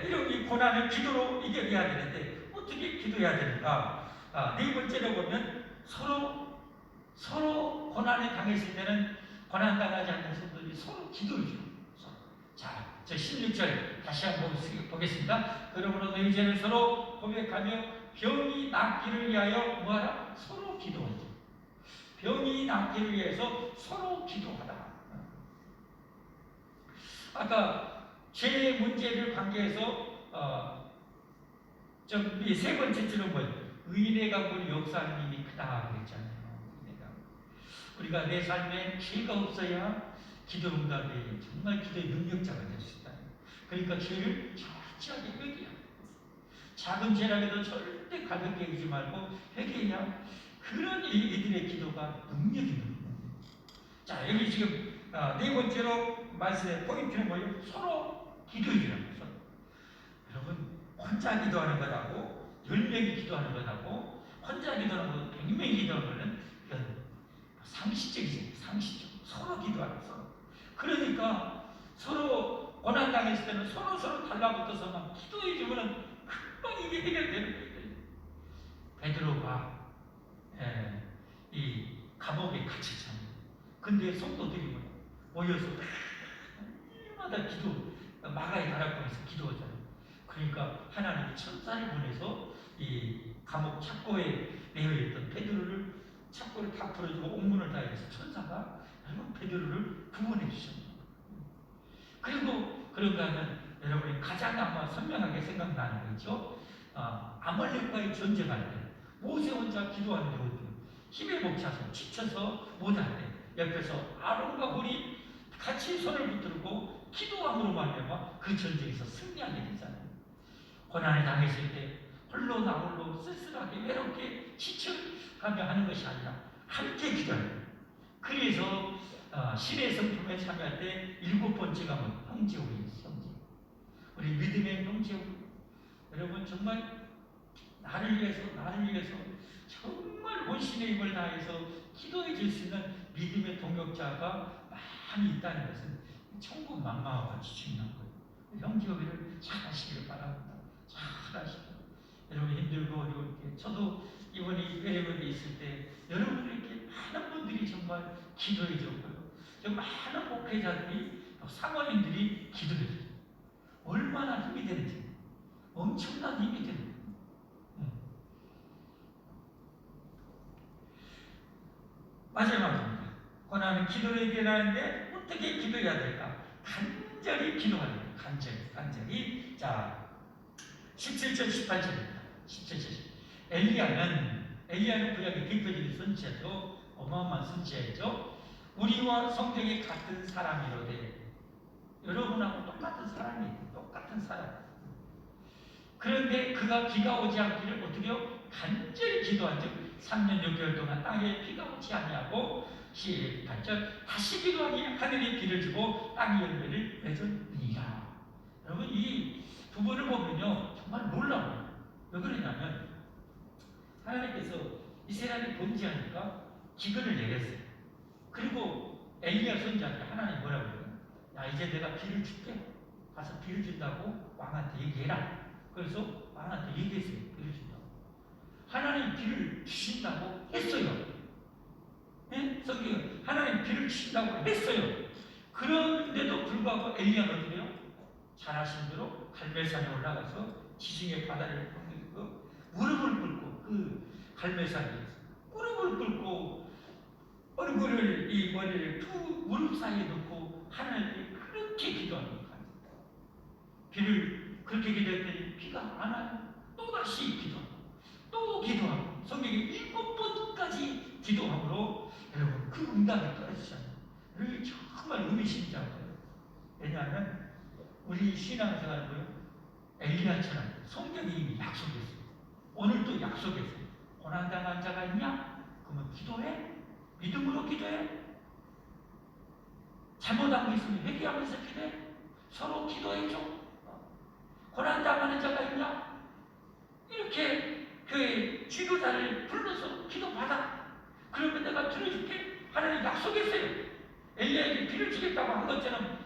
[SPEAKER 1] 이런 이 고난을 기도로 이겨내야 되는데 어떻게 기도해야 되는가? 네 번째로 보면 서로 고난에 당했을 때는 고난당하지 않는 성도들이 서로 기도를 해요. 자, 저 16절 다시 한번 보겠습니다. 그러므로 너희 죄를 서로 고백하며 병이 낫기를 위하여 뭐하라? 서로 기도하자. 병이 낫기를 위해서 서로 기도하다. 아까 죄 문제를 관계해서 이 세 번째처럼 뭐예요? 의인의 강물이 역사하는 힘이 크다 그랬잖아요. 우리가 내 삶에 죄가 없어야 기도 응답에 정말 기도의 능력자가 될 수 있다. 그러니까 죄를 철저하게 회개해야 돼. 작은 죄라도 절대 가볍게 여기지 말고 회개해야 그런 이들의 기도가 능력이 있는 거예요. 자, 여기 지금 네 번째로 말씀의 포인트는 뭐예요? 서로 기도해주는 거죠. 여러분, 혼자 기도하는 것하고 10명이 기도하는 것하고 혼자 기도하는 것, 100명이 기도하는 것은 이건 상식적이지, 상식적. 서로 기도하는 서로. 그러니까 서로 고난당했을 때는 서로 달라붙어서 막 기도해주면 금방 이게 해결되는 거예요. 베드로가 이 감옥에 갇혔잖아요. 근데 성도들이 모여서 날마다 마가의 다락방에서 기도하잖아요. 그러니까 하나님이 천사를 보내서 이 감옥 착고에 내어있던 베드로를 착고를 다 풀어주고 옥문을 다 해서 천사가 여러분 베드로를 구원해 주셨습니다. 그리고 그런가 하면 여러분이 가장 아마 선명하게 생각나는 거죠. 아말렉과의 전쟁할 때 모세 혼자 기도하는데 어때요? 힘에 벅차서 지쳐서 못할 때 옆에서 아론과 홀이 같이 손을 붙들고 기도함으로 말미암아 그 전쟁에서 승리하게 되잖아요. 고난을 당했을 때 홀로 나 홀로 쓸쓸하게 외롭게 지쳐가며 하는 것이 아니라 함께 기도해요. 그래서 신의 성품에 참여할 때 7번째가 뭐 형제 우리 형제, 우리 믿음의 형제 우리. 여러분 정말 나를 위해서 정말 온신의 힘을 다해서 기도해 줄 수 있는 믿음의 동역자가 많이 있다는 것은 천국 만마와 같이 중요한 거예요. 형제 우리를 잘 하시기를 바랍니다. 잘 하시고 여러분 힘들고 어려울 때 저도 이번에 외래국에 있을 때 여러분들에게 많은 분들이 정말 기도해 줬고요. 많은 목회자들이 사모님들이 기도해 줬어요. 얼마나 힘이 되는지 엄청난 힘이 되는 거예요. 마지막입니다. 고난은 기도를 이겨나는데 어떻게 기도해야 될까? 간절히 기도하는 거예요. 간절히. 자, 17절 18절입니다. 17절. 엘리야는 구약의 대표적인 선지자죠. 어마어마한 선지자죠. 우리와 성격이 같은 사람이로되 여러분하고 똑같은 사람이에요. 똑같은 사람. 그런데 그가 비가 오지 않기를 어떻게 해요? 간절히 기도한즉 3년 6개월 동안 땅에 비가 오지 아니하고 18절 다시 기도하니 하늘이 비를 주고 땅이 열매를 맺으니라. 여러분 이 부분을 보면요 정말 놀라워요. 왜 그러냐면 하나님께서 이스라엘이 범죄하니까 기근을 내렸어요. 그리고 엘리야 선지자한테 하나님 뭐라고 해요? 야 이제 내가 비를 줄게. 가서 비를 준다고 왕한테 얘기해라. 그래서 왕한테 얘기했어요. 비를 준다고. 하나님 비를 주신다고 했어요. 네? 성경은 하나님 비를 주신다고 했어요. 그런데도 불구하고 엘리야는 어떻게 해요? 잘하신 대로 갈멜산에 올라가서 지중해 바다를 건너고 무릎을 꿇고 그 갈멜산에 무릎을 꿇고 얼굴을 이 머리를 두 무릎 사이에 놓고 하나님께 그렇게 기도하는 겁니다. 그렇게 기도했더니 비가 안 와요. 또다시 기도하고 또 기도하고 성경에 7번까지 기도함으로 여러분 그 응답이 떨어지잖아요. 여러분 정말 의미심장해요. 왜냐하면 우리 신앙생활은 엘리야처럼 성경이 이미 약속했어요. 오늘도 약속했어요. 고난당한 자가 있냐? 그러면 기도해. 믿음으로 기도해. 잘못한 거 있으면 회개하면서 기도해. 서로 기도해줘. 고난당하는 자가 있냐? 이렇게 그 지도자를 불러서 기도받아. 그러면 내가 들어줄게. 하나님 약속했어요. 엘리야에게 비를 주겠다고 한 것처럼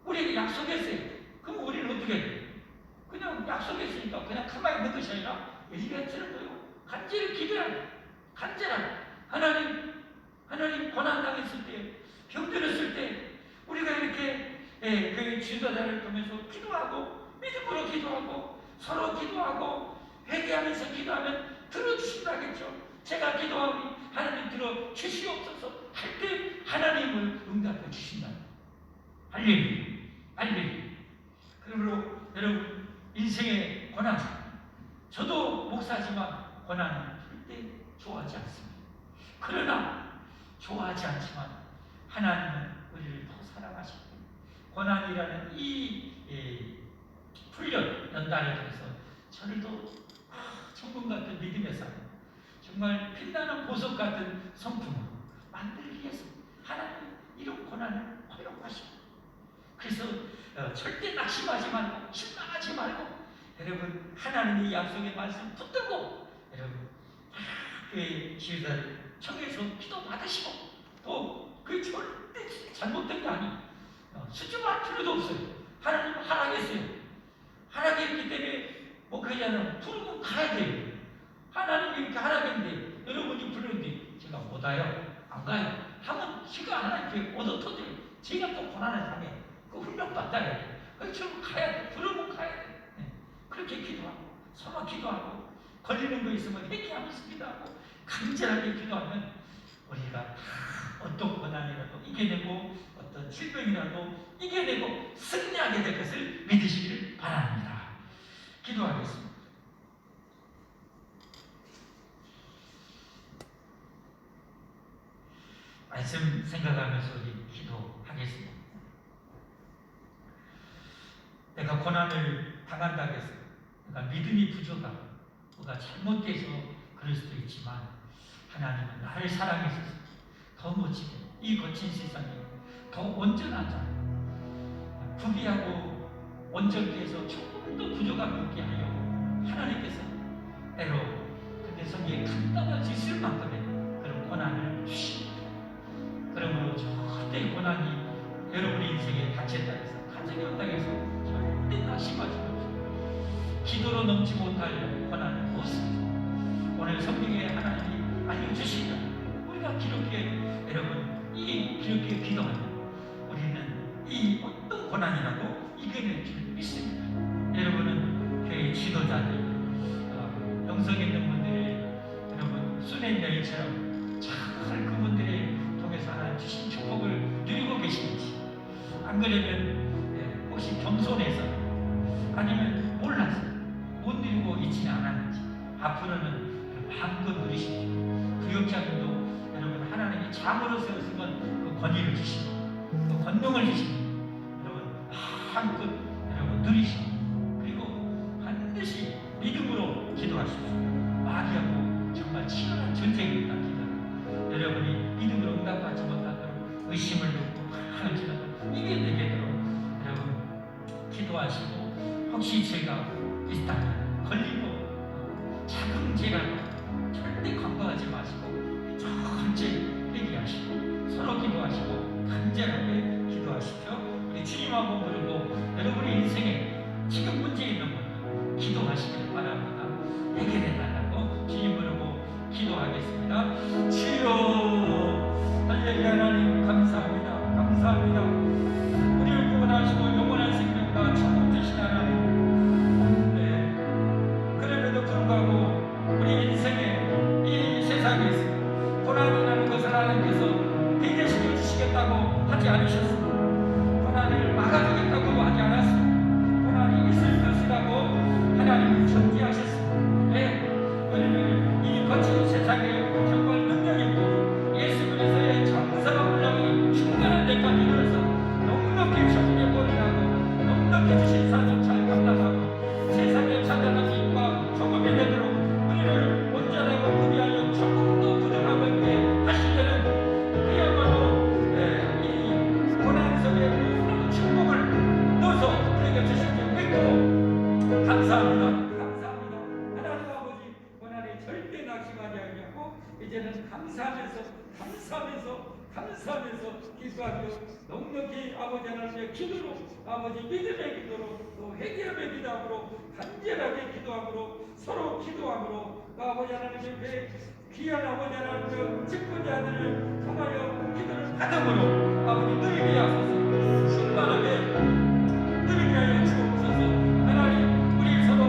[SPEAKER 1] 우리에게 약속했어요. 그럼 우리는 어떻게 해야 돼? 그냥 약속했으니까 그냥 가만히 있는 것이 아니라 엘리야처럼 간절히 기도해야 돼. 간절하게. 하나님 고난당했을 때, 병들었을 때 우리가 이렇게 그 지도자를 통해서 기도하고 믿음으로 기도하고 서로 기도하고 회개하면서 기도하면 들어주신다겠죠. 제가 기도하니 하나님 들어 주시옵소서 할 때 하나님을 응답해 주신다. 할렐루야. 할렐루야. 그러므로 여러분 인생의 고난, 저도 목사지만 고난은 절대 좋아하지 않습니다. 그러나 좋아하지 않지만 하나님은 우리를 더 사랑하시고 고난이라는 이 훈련 연단을 통해서 저를 더 천국 같은 믿음의 삶, 정말 빛나는 보석 같은 성품으로 만들기 위해서 하나님 이런 고난을 허용하시고, 그래서 절대 낙심하지 말고 실망하지 말고 여러분 하나님의 약속의 말씀 붙들고 여러분 그 지휘자를 청해서 기도 받으시고 또 그 절대 잘못된 게 아니에요. 수줍어할 필요도 없어요. 하나님 하락했어요. 하락했기 때문에 뭐 그냥 부르면 가야 돼요. 하나님이 이렇게 하락했는데 여러분이 부르는데 제가 못 와요. 안 가요. 하면 지가 하나님께 얻어 터져요. 제가 또 고난을 당해. 그 훈련 받아야 돼요. 그래서 가야 돼. 부르면 가야 돼. 네. 그렇게 기도하고 서로 기도하고 걸리는 거 있으면 회개하면서 기도하고 간절하게 기도하면 우리가 어떤 고난이라도 이겨내고 어떤 질병이라도 이겨내고 승리하게 될 것을 믿으시기를 바랍니다. 기도하겠습니다. 말씀 생각하면서 우리 기도하겠습니다. 내가 고난을 당한다고 해서 내가 믿음이 부족하고 뭐가 잘못돼서 그럴 수도 있지만 하나님은 나를 사랑해서 더 멋지게 이 거친 세상에 더 온전한 자, 부비하고 온전케 해서 조금 더 부족함이 없게 하려 하나님께서 때로 그때 성경에 감당할 수 있을 만큼의 그런 고난을 주십니다. 그러므로 절대 고난이 여러분의 인생에 닥친다 해서 가정에 온다 해서 절대 낙심하지 마시고 기도로 넘지 못할 고난은 없습니다. 오늘 성경에 하나님이 알려주신다. 우리가 기록해 여러분 이 기록해 기도하면 우리는 이 어떤 고난이라도 이겨낼 줄 믿습니다. 여러분은 교회 지도자들, 영성에 있는 분들의 여러분 순회 여인처럼 잘 그분들의 통해서 하나님 주신 축복을 누리고 계시는지, 안 그러면 혹시 겸손해서 아니면 몰라서 못 누리고 있지는 않았는지 앞으로는 마음껏 누리십시오. 부역자들도 여러분 하나님이 참으로 세우시면 그 권위를 주시고 그 권능을 주시고 여러분 마음껏 여러분 누리시고 그리고 반드시 믿음으로 기도하십시오. 마귀하고 정말 치열한 전쟁입니다. 기도. 여러분이 믿음으로 응답받지 못하도록 의심을 놓고 하나님을 이겨내도록 여러분 기도하시고, 혹시 죄가 있다면 걸리고 작은 죄라도 절대 간과하지 마시고 천천히 회개하시고 서로 기도하시고 간절하게 기도하십시오. 우리 주님하고 부르고 여러분의 인생에 지금 문제 있는 분 기도하시길 바랍니다. 해결해달라고 주님 부르고 기도하겠습니다. 주여 할렐루야. 하나님 감사합니다. 감사합니다. 우리를 구원하시고 영원한 생명과 천국 되신 하나님, 그럼에도 불구하고 우리 인생에 이 세상에서 고난이라는 것을 하나님께서 해결시켜 주시겠다고 하지 않으셨습니다. 고난을 막아주겠다고 하지 않았습니다. 고난이 있을 것이라고 이제는 감사하면서 기도하며 넉넉히 아버지 하나님의 기도로, 아버지 믿음의 기도로, 또 회개의 기도함으로, 간절하게 기도함으로, 서로 기도함으로, 또 아버지 하나님의 그 귀한 아버지 하나님의 직분자들을 통하여 기도를 받음으로 아버지 누리게 하소서. 충만하게 누리게 하여 주옵소서. 하나님, 우리 서로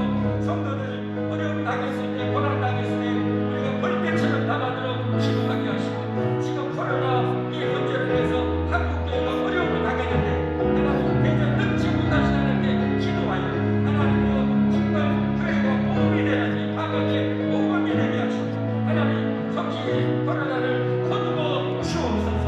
[SPEAKER 1] 성도들 어려움 당했을 때, 고난 당했을 때 우리가 벌떼처럼 남아들어 기도하게 하시고, 지금 코로나 이 문제로 해서 한국교회가 어려움을 당했는데 하나님 대전 능치 못하신 하나님께 기도하여 하나님과 정말 교회가 보험이 되는 이 파격에 모범이 되게 하시고, 하나님 속히 코로나를 거두어 주옵소서.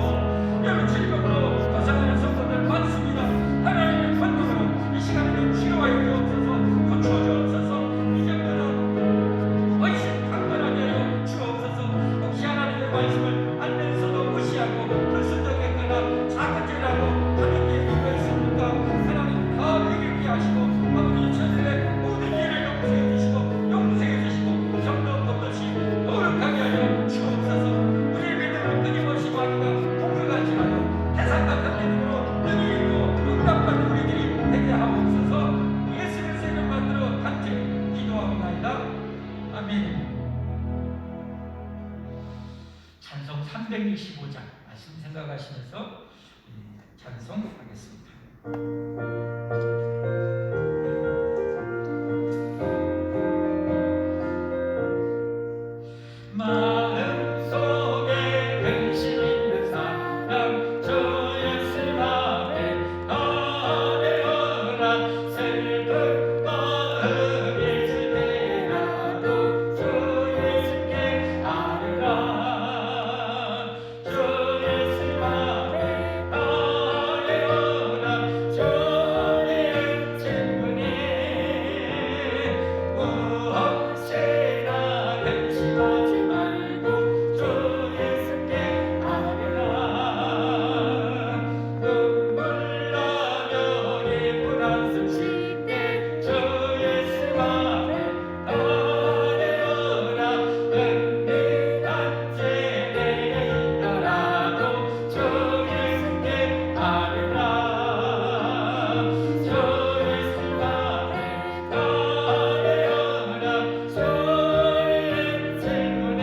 [SPEAKER 1] 여러 질병으로 고생하는 성도들 많습니다. 하나님의 권능으로 이 시간에 치료하여 주옵소서. 고쳐 주옵소서. 이 정도는 훨씬 강건하게 하여 주옵소서. 혹시 하나님의 말씀을 알면서도 무시하고 불순종했거나 자극질하고 하는 게 누가 있습니까? 하나님 다 회개케 하시고 아버지 천일의 모든 일을 용서해 주시고 용서해 주시고 성도 없듯이 거룩하게 하여 주옵소서. 우리의 믿음을 끊임없이 하기가 공격하지만 태산 같은 믿음으로 능히 있고 응답받는 우리들이 되게 하옵소서. 예수 그리스도의 이름 만들어 간절히 기도하옵나이다. 아멘. 찬송 325장 말씀 생각하시면서 찬송하겠습니다. 마음속에 근심 있는 사람 주 예수 앞에 아뢰어라. 슬픈 마음이 있을 때라도 주 예수께 아뢰라. 주 예수 앞에 아뢰어라. 주의 친구니 무엇이나 근심하지 말고 주 예수께 아뢰라. 눈물 나며 기쁜 한숨 쉴 때 주 예수 앞에 아뢰어라. 은밀한 죄에 있더라도 주 예수께 아뢰라. 주 예수 앞에 아뢰어라. 주의 친구네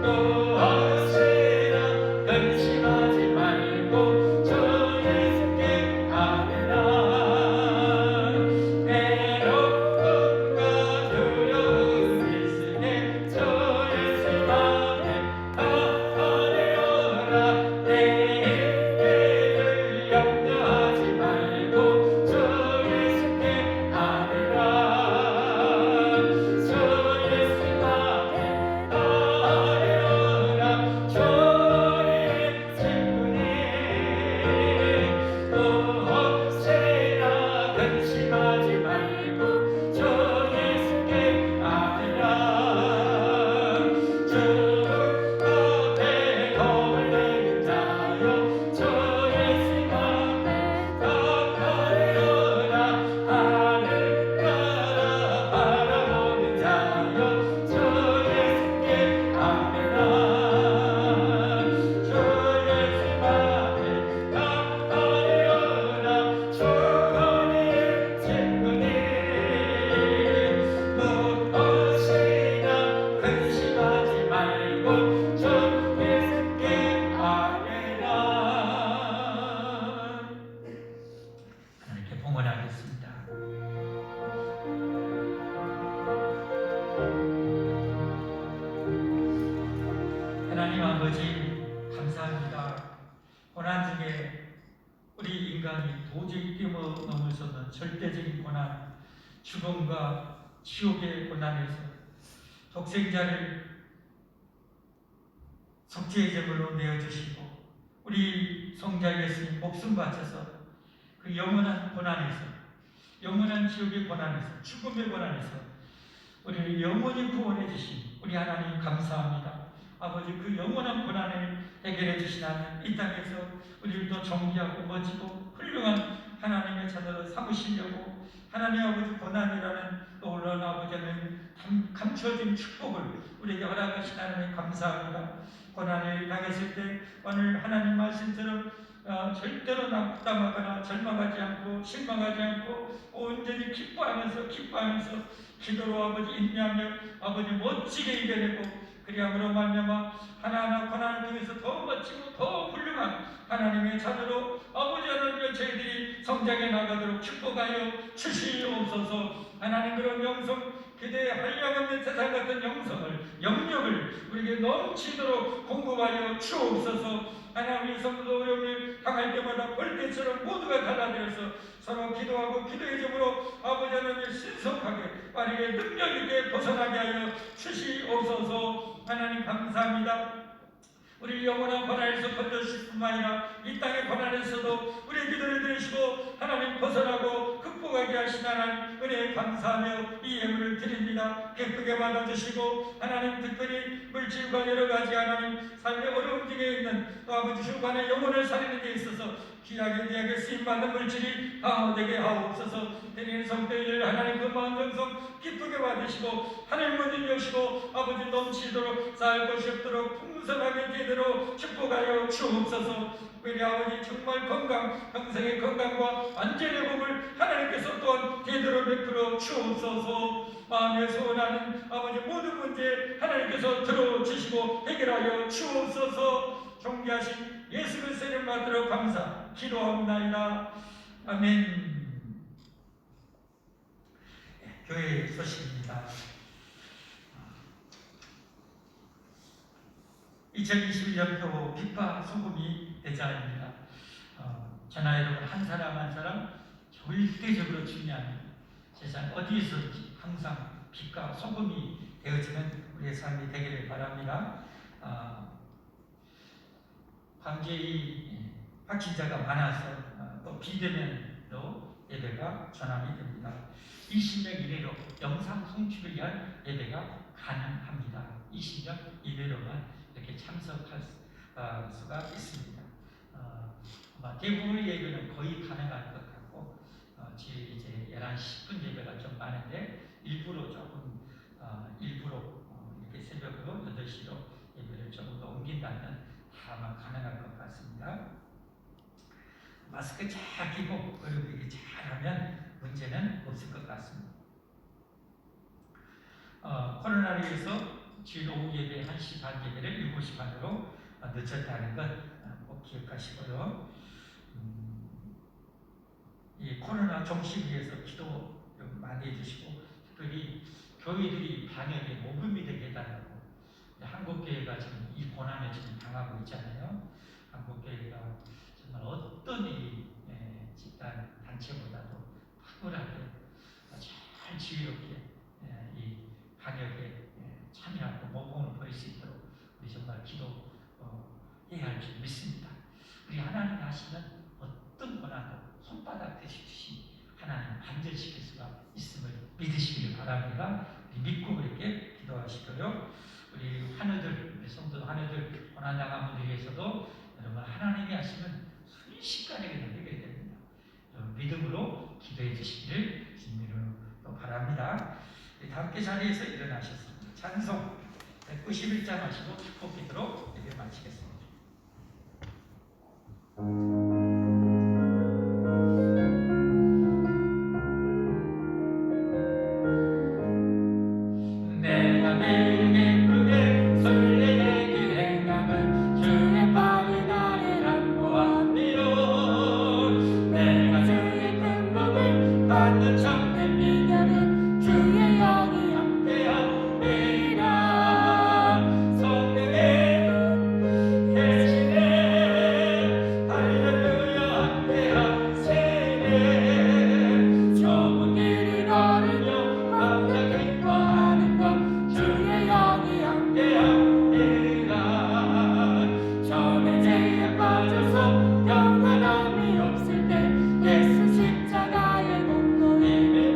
[SPEAKER 1] 무엇이나 근심하지 말고 주 예수께 아뢰라. 외로움과 두려움이 있을 때 주 예수 앞에 아뢰어라. 내일을 염려하지 말고 주 예수께 아뢰라. 주 예수 앞에 아뢰어라. 주의 친구니 무엇이나 근심하지 말고 주 예수께 아뢰라. 주 앞에 겁을 내는 자여 주 예수 앞에 아뢰어라. 하늘 나라 바라보는 자여 주 예수께 아뢰라. 주 예수 앞에 아뢰어라. 주의 친구니 무엇이나 근심하지 말고 주 예수께 아뢰라. 하나님께 봉헌하겠습니다. 하나님 아버지 감사합니다. 고난 중에 우리 인간이 도저히 뛰어넘을 수 없는 절대적인 고난, 죽음과 지옥의 고난에서 독생자를 속죄의 제물로 내어주시고 우리 성자 예수님 목숨 바쳐서 그 영원한 고난에서, 영원한 지옥의 고난에서, 죽음의 고난에서 우리를 영원히 구원해 주신 우리 하나님 감사합니다. 아버지 그 영원한 고난을 해결해 주신 하나님, 이 땅에서 우리를 더 존귀하고 멋지고 훌륭한 하나님의 자녀로 삼으시려고 하나님 아버지 고난이라는 놀라운 아버지 하나님 감춰진 축복을 우리에게 허락하신 하나님 감사합니다. 고난을 당했을 때 오늘 하나님 말씀처럼 절대로 낙담하거나 절망하지 않고 실망하지 않고 온전히 기뻐하면서 기도로 아버지 인내하며 아버지 멋지게 이겨내고 그리함으로 말미암아 하나하나 고난을 통해서 더 멋지고 더 훌륭한 하나님의 자녀로 아버지 하나님의 저희들이 성장해 나가도록 축복하여 주시옵소서. 하나님 그런 영성 그대의 한량없는 세상 같은 영력을 우리에게 넘치도록 공급하여 주옵소서. 하나님 성도 어려움을 당할 때마다 벌떼처럼 모두가 달라들어서 서로 기도하고 기도의 점으로 아버지 하나님 신속하게 빠르게 능력 있게 벗어나게 하여 주시옵소서. 하나님 감사합니다. 우리 영원한 고난에서 건져주실 뿐만 아니라 이 땅의 고난에서도 우리의 기도를 들으시고 하나님 벗어나고 극복하게 하신 하나님 은혜에 감사하며 이 예물을 드립니다. 기쁘게 받아주시고 하나님 특별히 물질과 여러가지 하나님 삶의 어려움 중에 있는 또 아버지 주관의 영혼을 살리는 데 있어서 귀하게 쓰임받는 물질이 강화되게 하옵소서. 드리는 성도들 하나님 그 마음 정성 기쁘게 받으시고 하늘 문을 여시고 아버지 넘치도록 쌓을 것이 없도록 풍성하게 제대로 축복하여 주옵소서. 우리 아버지 정말 건강 평생의 건강과 안전의 복을 하나님께서 또한 제대로 베풀어 주옵소서. 마음에 소원하는 아버지 모든 문제 하나님께서 들어주시고 해결하여 주옵소서. 존귀하신 예수 그리스도의 이름 받들어 감사 기도합니다. 아멘. 교회 소식입니다. 2021년도 빛과 소금이 대자입니다. 저나 여러분 한 사람 절대적으로 중요합니다. 세상 어디에서든지 항상 빛과 소금이 되어지는 우리의 삶이 되기를 바랍니다. 관계의 확진자가 많아서 또 비대면으로 예배가 전환이 됩니다. 20년 이내로 영상 송출을 위한 예배가 가능합니다. 20년 이내로만 이렇게 참석할 수가 있습니다. 아마 대부분의 예배는 거의 가능할 것 같고 이제 11시 10분 예배가 좀 많은데 일부러 이렇게 새벽으로 8시로 예배를 조금 더 옮긴다면 아마 가능할 것 같습니다. 마스크 잘 끼고 그리고 이렇게 잘하면 문제는 없을 것 같습니다. 코로나로 인해서 주일 오후 예배 1시 반 예배를 7시 반으로 늦췄다는 것 꼭 기억하시고요. 이 코로나 종식을 위해서 기도 많이 해주시고 특별히 교회들이 방역에 모금이 되게 해달라고. 한국교회가 지금 이 고난을 지금 당하고 있잖아요. 한국교회가 정말 어떤 이 집단 단체보다도 탁월하게 잘 지혜롭게 이 방역에 참여하고 모범을 보일 수 있도록 우리 정말 기도해야 할 줄 믿습니다. 우리 하나님이 하시는 어떤 고난도 손바닥 드시듯이 하나님 반전시킬 수가 있음을 믿으시기를 바랍니다. 믿고 그렇게 기도하시고요. 우리 우리 성도 하느들 고난당한 분들 위해서도 여러분 하나님이 하시면 순식간에 그냥 해결됩니다. 믿음으로 기도해 주시기를 주님으로 바랍니다. 다 함께 자리에서 일어나셨습니다. 찬송 191장 하시고 축복 기도로 예배 마치겠습니다. 내가 매일 기쁘게 설레게 그 행함은 주의 빠른 아래를 안보하며 내가 주의 큰 복을 받는 참된 미녀는 주의 영이 함께하리라. 성령의 대신에 할렐루야 함께하시네. 좁은 길을 걸으며 밤낮 기뻐하는 것 주의 영이 함께하리라. 전에 죄에 빠져서 평안함이 없을 때 예수 십자가의 공로임에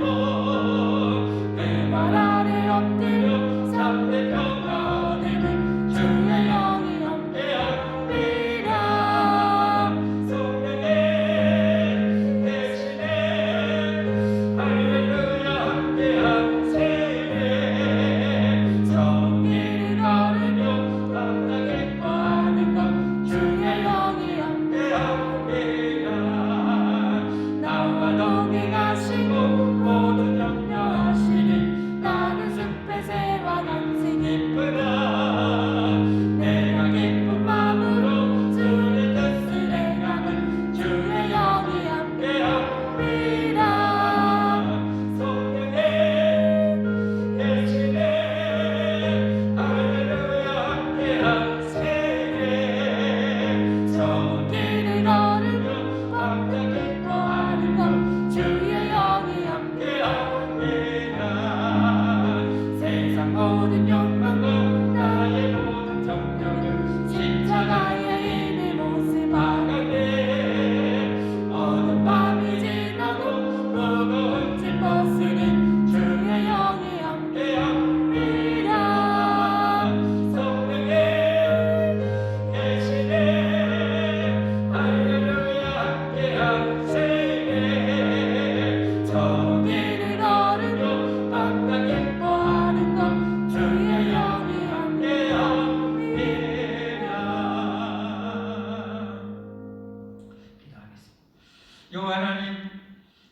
[SPEAKER 1] 여호와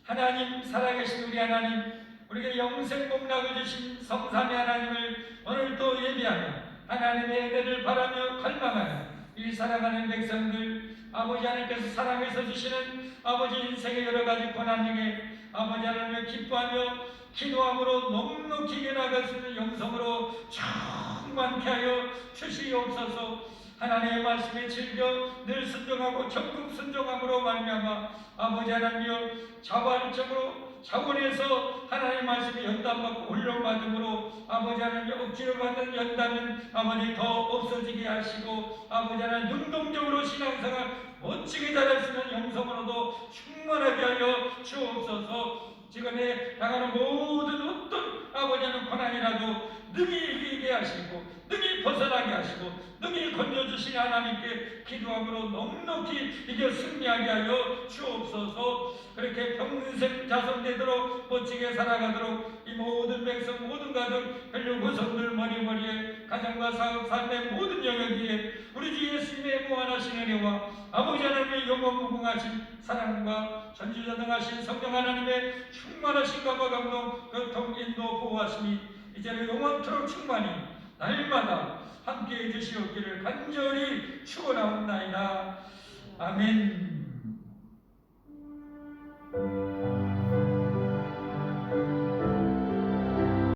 [SPEAKER 1] 하나님 살아계신 우리 하나님, 우리에게 영생 복락을 주신 성삼위 하나님을 오늘도 예비하며 하나님의 은혜를 바라며 갈망하여 이 살아가는 백성들, 아버지 하나님께서 사랑해서 주시는 아버지 인생의 여러 가지 고난 중에 아버지 하나님을 기뻐하며 기도함으로 넉넉히 나갈 수 있는 영성으로 충만케 하여 주시옵소서. 하나님의 말씀에 즐겨 늘 순종하고 적극 순종함으로 말미암아 아버지 하나님이여 자발적으로 자원해서 하나님의 말씀에 연단받고 훈련받음으로 아버지 하나님 억지로 받는 연단은 아버지 더 없어지게 하시고 아버지 하나님 능동적으로 신앙생활 멋지게 잘할 수 있는 영성으로도 충만하게 하여 주옵소서. 지금에 당하는 모든 어떤 아버지 하나님 고난이라도 능히 이기게 하시고 능히 벗어나게 하시고 능히 건져주신 하나님께 기도함으로 넉넉히 이겨 승리하게 하여 주옵소서. 그렇게 평생 자성되도록 멋지게 살아가도록 이 모든 백성 모든 가족 혈육 구성들 머리머리에 가정과 사업 삶의 모든 영역에 우리 주 예수님의 무한하신 은혜와 아버지 하나님의 영원무궁하신 사랑과 전지전능하신 성령 하나님의 충만하신 감과 감동 교통 인도 보호하심이 이제는 영원토록 충만히 날마다 함께해 주시옵기를 간절히 축원하옵나이다. 아멘.